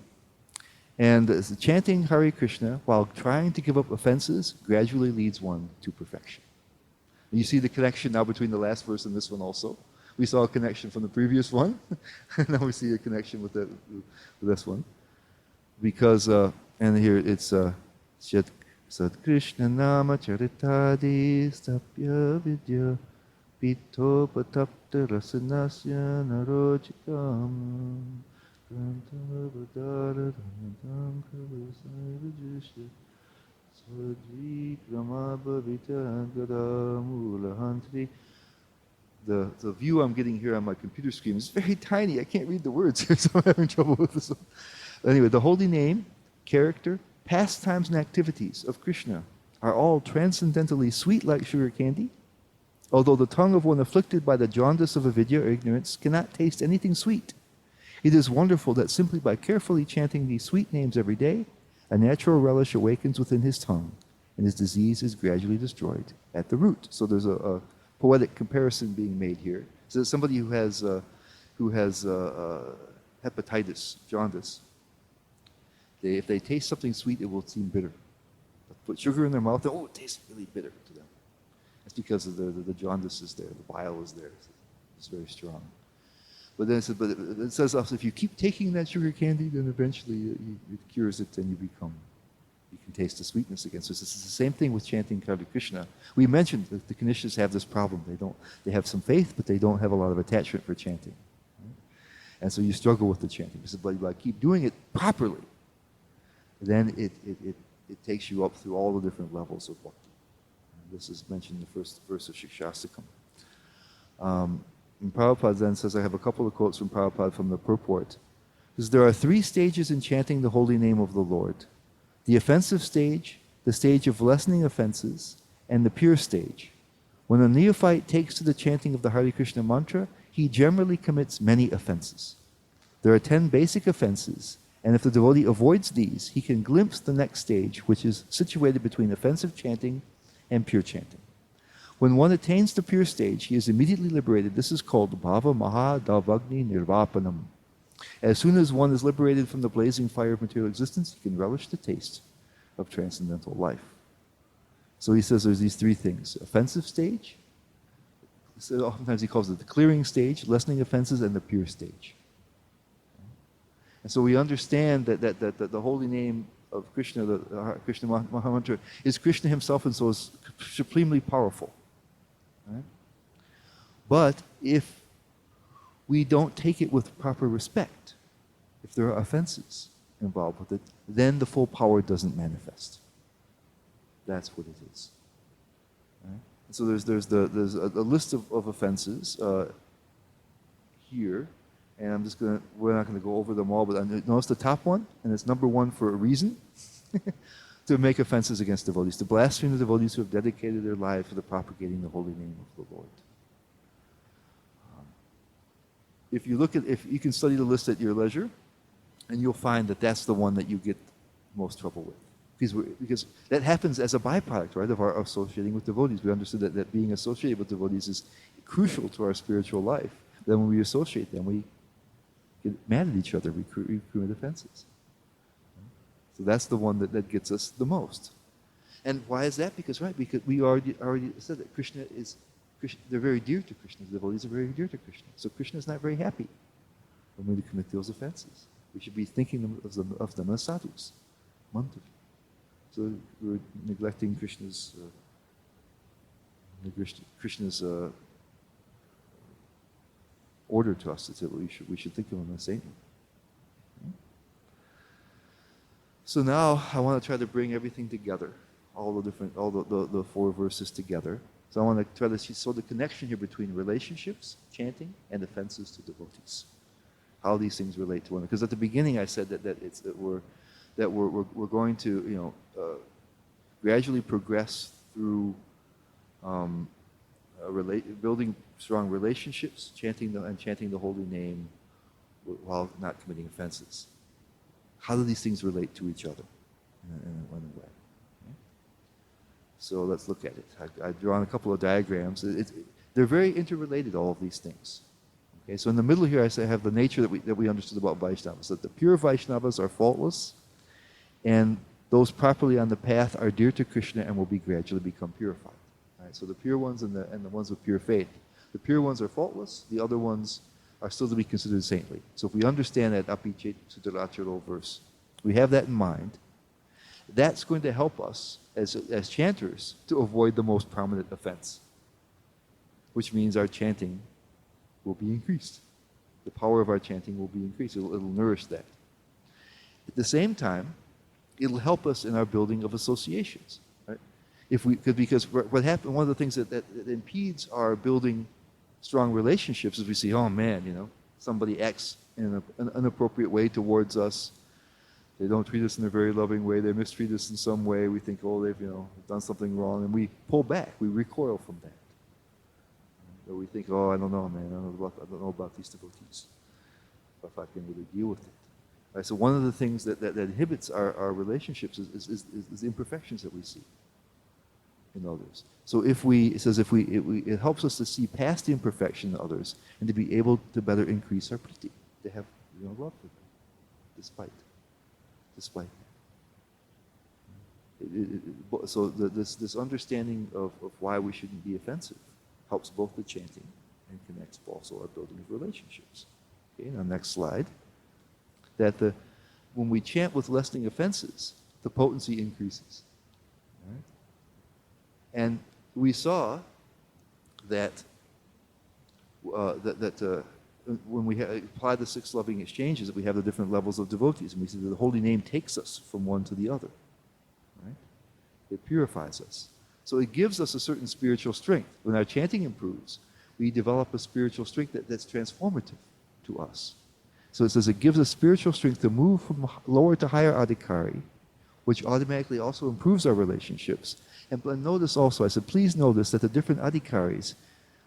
and chanting Hare Krishna while trying to give up offenses gradually leads one to perfection. And you see the connection now between the last verse and this one also. We saw a connection from the previous one, and now we see a connection with this one. Because, and here it's Sat Krishna Nama Charitadi Stapya Vidya Pito Patapta Rasanasya Narojikam Grantavadara Dhanadam Kavasai Swadvi Gramabhavita Gadamulahantri. The view I'm getting here on my computer screen is very tiny. I can't read the words here, so I'm having trouble with this one. Anyway, the holy name, character, pastimes, and activities of Krishna are all transcendently sweet like sugar candy, although the tongue of one afflicted by the jaundice of avidya or ignorance cannot taste anything sweet. It is wonderful that simply by carefully chanting these sweet names every day, a natural relish awakens within his tongue, and his disease is gradually destroyed at the root. So there's a poetic comparison being made here. So somebody who has hepatitis, jaundice, if they taste something sweet, it will seem bitter. Put sugar in their mouth, oh, it tastes really bitter to them. That's because of the jaundice is there, the bile is there. It's very strong. But then it says also, if you keep taking that sugar candy, then eventually it cures it and you can taste the sweetness again. So it's the same thing with chanting Hare Krishna. We mentioned that the Kanishas have this problem. They have some faith, but they don't have a lot of attachment for chanting. Right? And so you struggle with the chanting. But if I keep doing it properly, then it takes you up through all the different levels of bhakti. And this is mentioned in the first verse of Shikshastakam. And Prabhupada then says, I have a couple of quotes from Prabhupada from the purport. Says, there are 3 stages in chanting the holy name of the Lord. The offensive stage, the stage of lessening offenses, and the pure stage. When a neophyte takes to the chanting of the Hare Krishna mantra, he generally commits many offenses. There are 10 basic offenses, and if the devotee avoids these, he can glimpse the next stage, which is situated between offensive chanting and pure chanting. When one attains the pure stage, he is immediately liberated. This is called Bhava Maha Davagni Nirvapanam. As soon as one is liberated from the blazing fire of material existence, he can relish the taste of transcendental life. So he says there's these 3 things. Offensive stage, so oftentimes he calls it the clearing stage, lessening offenses, and the pure stage. And so we understand that the holy name of Krishna, the Krishna Mahamantra, is Krishna himself, and so is supremely powerful. Right? But if we don't take it with proper respect, if there are offenses involved with it, then the full power doesn't manifest. That's what it is. Right? And so there's a list of offenses here, and we're not going to go over them all, but notice the top one, and it's number 1 for a reason. To make offenses against devotees, to blaspheme the devotees who have dedicated their lives to the propagating the holy name of the Lord. if you look at, if you can study the list at your leisure, and you'll find that that's the one that you get most trouble with. Because that happens as a byproduct, right, of our associating with devotees. We understood that being associated with devotees is crucial to our spiritual life. Then when we associate them, we get mad at each other, we commit offenses. So that's the one that gets us the most. And why is that? Because we already said that Krishna, they're very dear to Krishna. The devotees are very dear to Krishna. So Krishna is not very happy when we commit those offenses. We should be thinking of them as sadhus, mantras. So we're neglecting Krishna's order to us that we should think of him as saintly. So now I want to try to bring everything together, all the 4 verses together. So I want to try to show the connection here between relationships, chanting, and offenses to devotees. How these things relate to one another. Because at the beginning I said that we're going to gradually progress through building strong relationships, chanting the holy name while not committing offenses. How do these things relate to each other in a way? Okay? So let's look at it. I've drawn a couple of diagrams. They're very interrelated, all of these things. Okay, so in the middle here, I have the nature that we understood about Vaishnavas, that the pure Vaishnavas are faultless, and those properly on the path are dear to Krishna and will gradually become purified. Right? So the pure ones and the ones with pure faith. The pure ones are faultless, the other ones are still to be considered saintly. So if we understand that Apichet Sudaracharo verse, we have that in mind, that's going to help us as chanters to avoid the most prominent offense, which means our chanting will be increased. The power of our chanting will be increased. It'll nourish that. At the same time, it'll help us in our building of associations. Right? Because what happened, one of the things that impedes our building strong relationships is we see, oh man, somebody acts in an inappropriate way towards us. They don't treat us in a very loving way. They mistreat us in some way. We think, oh, they've done something wrong, and we pull back. We recoil from that. Or we think, oh, I don't know, man. I don't know about these devotees. If I can really deal with it. Right, so one of the things that inhibits our relationships is the imperfections that we see in others. So it helps us to see past the imperfection in others and to be able to better increase our priti, to have love for them, despite. So this understanding of why we shouldn't be offensive helps both the chanting and connects also our building of relationships. Okay, now next slide. That when we chant with lessening offenses, the potency increases. Right? And we saw that when we apply the 6 loving exchanges, that we have the different levels of devotees, and we see that the holy name takes us from one to the other. Right? It purifies us. So it gives us a certain spiritual strength. When our chanting improves, we develop a spiritual strength that's transformative to us. So it says it gives us spiritual strength to move from lower to higher adhikari, which automatically also improves our relationships. And notice also, I said, please notice that the different adhikaris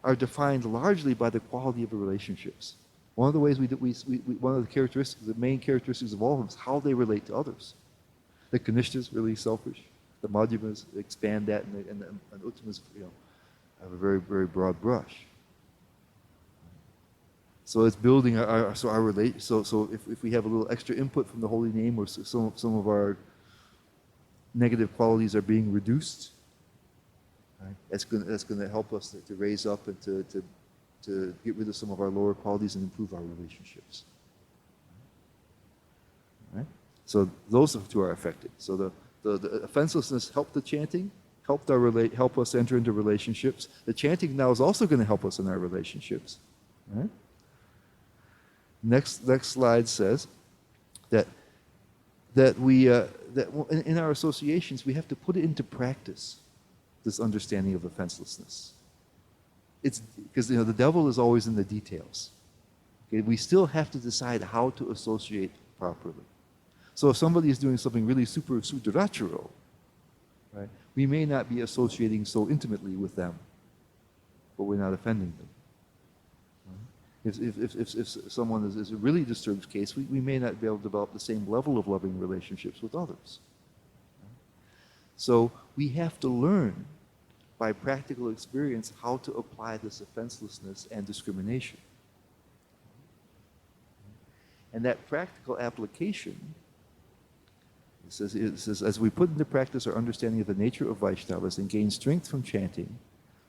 are defined largely by the quality of the relationships. One of the ways one of the characteristics, the main characteristics of all of them is how they relate to others. The Kanishta is really selfish. The Madhyamas expand that, and the Uttamas, have a very, very broad brush. So it's building our relate. So if we have a little extra input from the holy name, or some of our negative qualities are being reduced, right? That's going to help us to raise up and to get rid of some of our lower qualities and improve our relationships. Right? So those two are affected. So the offenselessness helped the chanting, help us enter into relationships. The chanting now is also going to help us in our relationships. Right? Next slide says that we that in our associations we have to put it into practice, this understanding of offenselessness. It's because the devil is always in the details. Okay, we still have to decide how to associate properly. So if somebody is doing something really super sudaracharo, right, we may not be associating so intimately with them, but we're not offending them. If someone is a really disturbed case, we may not be able to develop the same level of loving relationships with others. So we have to learn by practical experience how to apply this offenselessness and discrimination. And that practical application, it says, as we put into practice our understanding of the nature of Vaishnavas and gain strength from chanting,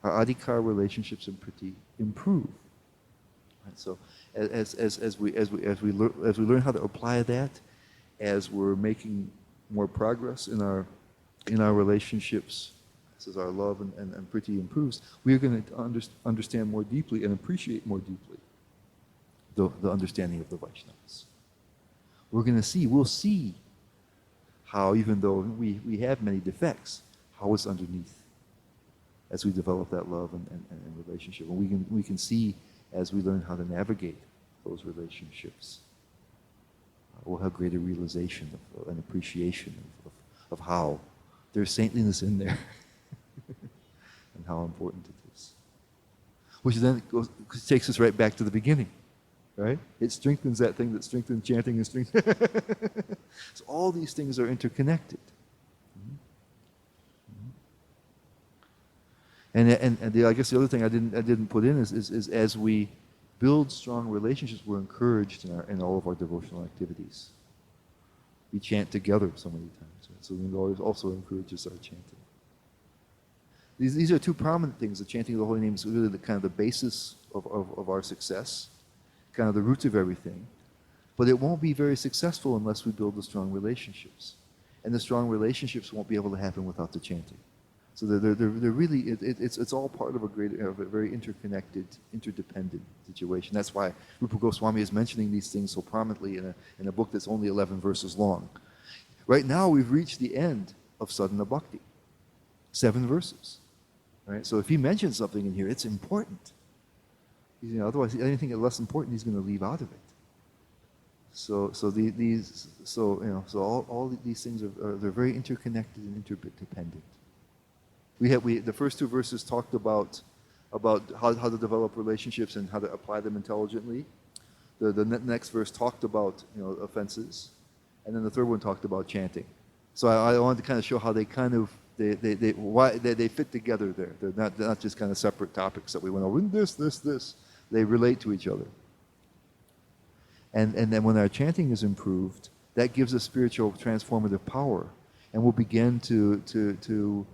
our adhikar relationships and priti improve. Right? So as we learn how to apply that, as we're making more progress in our relationships, as our love and priti improves, we are going to understand more deeply and appreciate more deeply the understanding of the Vaishnavas. We'll see how, even though we have many defects, how it's underneath as we develop that love and relationship. And we can see as we learn how to navigate those relationships, we'll have greater realization and appreciation of how there's saintliness in there and how important it is. Which then takes us right back to the beginning. Right? It strengthens that thing that strengthens chanting and strengthens. So all these things are interconnected. And I guess the other thing I didn't put in is as we build strong relationships, we're encouraged in all of our devotional activities. We chant together so many times, right? So the Lord also encourages our chanting. These are two prominent things. The chanting of the holy name is really the kind of the basis of our success, kind of the roots of everything. But it won't be very successful unless we build the strong relationships. And the strong relationships won't be able to happen without the chanting. So they're really, it's all part of a very interconnected, interdependent situation. That's why Rupa Goswami is mentioning these things so prominently in a book that's only 11 verses long. Right now we've reached the end of Sadhana Bhakti. 7 verses. Right? So if he mentions something in here, it's important. Otherwise, anything that's less important, he's going to leave out of it. So all these things they're very interconnected and interdependent. The first 2 verses talked about how to develop relationships and how to apply them intelligently. The next verse talked about offenses, and then the third one talked about chanting. So I wanted to kind of show how they they fit together there. They're not just kind of separate topics that we went over. This. They relate to each other. And then when our chanting is improved, that gives us spiritual transformative power, and we'll begin to two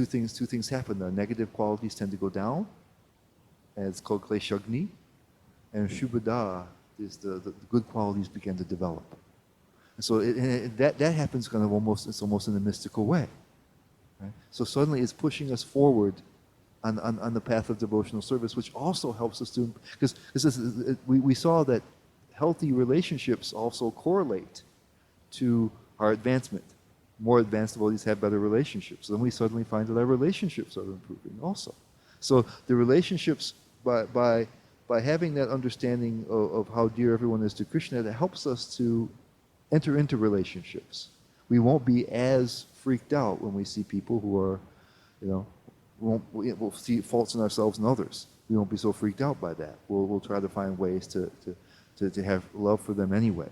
things happen. The negative qualities tend to go down, and it's called kleshagni, and shubhada is the good qualities begin to develop. And so that happens kind of almost in a mystical way. Right? So suddenly it's pushing us forward on the path of devotional service, which also helps us to, because we saw that healthy relationships also correlate to our advancement. More advanced devotees have better relationships. Then we suddenly find that our relationships are improving also. So the relationships, by having that understanding of how dear everyone is to Krishna, that helps us to enter into relationships. We won't be as freaked out when we see people who are, we'll see faults in ourselves and others. We won't be so freaked out by that. We'll try to find ways to have love for them anyway,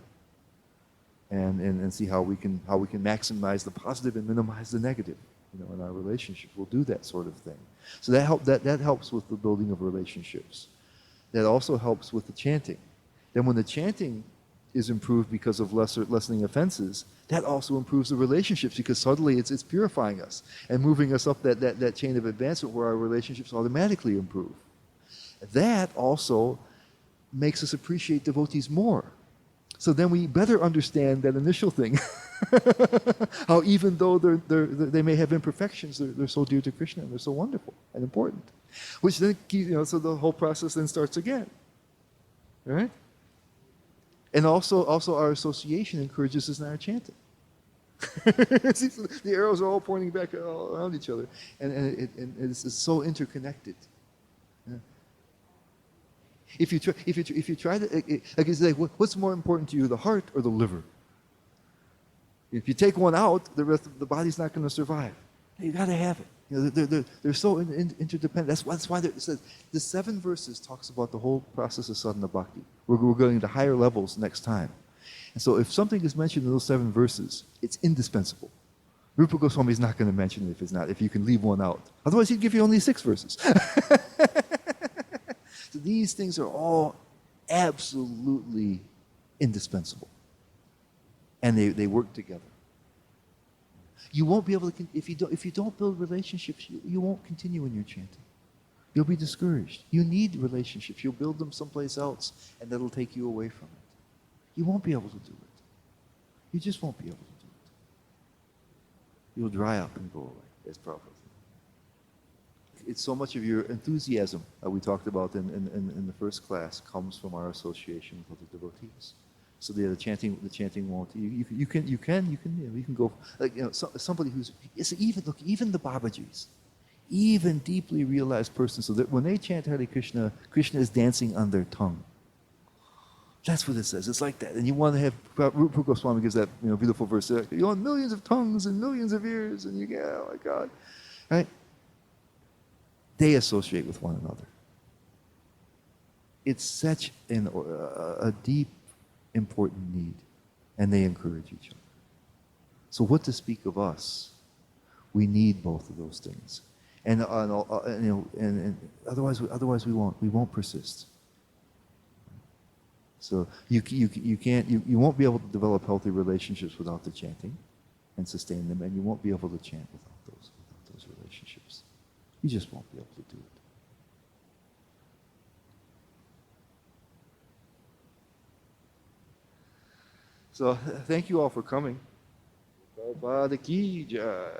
and see how we can maximize the positive and minimize the negative, in our relationships. We'll do that sort of thing. So that helps with the building of relationships. That also helps with the chanting. Then when the chanting is improved because of lessening offenses, that also improves the relationships, because suddenly it's purifying us and moving us up that chain of advancement where our relationships automatically improve. That also makes us appreciate devotees more. So then we better understand that initial thing, how even though they may have imperfections, they're so dear to Krishna and they're so wonderful and important. Which then, so the whole process then starts again, right? And also our association encourages us in our chanting. The arrows are all pointing back all around each other, and it's so interconnected. Yeah. If you try to, like it's like, what's more important to you, the heart or the liver? If you take one out, the rest of the body's not going to survive. You got to have it. They're so interdependent. That's why it says the 7 verses talks about the whole process of sadhana bhakti. We're going to higher levels next time. And so if something is mentioned in those 7 verses, it's indispensable. Rupa Goswami is not going to mention it if it's not, if you can leave one out. Otherwise, he'd give you only 6 verses. So these things are all absolutely indispensable. And they work together. You won't be able to, if you don't build relationships, you won't continue in your chanting. You'll be discouraged. You need relationships. You'll build them someplace else, and that'll take you away from it. You won't be able to do it. You just won't be able to do it. You'll dry up and go away, as Prabhupada said. It's so much of your enthusiasm that we talked about in the first class comes from our association with other devotees. So the chanting won't. You can go like somebody who's even the Babajis, even deeply realized persons, so that when they chant Hare Krishna, Krishna is dancing on their tongue. That's what it says. It's like that. And you want to have, Rupa Goswami gives that beautiful verse. You want millions of tongues and millions of ears, and you get, oh my God, right? They associate with one another. It's such a deep, important need, and they encourage each other. So what to speak of us? We need both of those things, and otherwise we won't persist. So you won't be able to develop healthy relationships without the chanting, and sustain them, and you won't be able to chant without those relationships. You just won't be able to do it. So thank you all for coming. Prabhupada ki jai.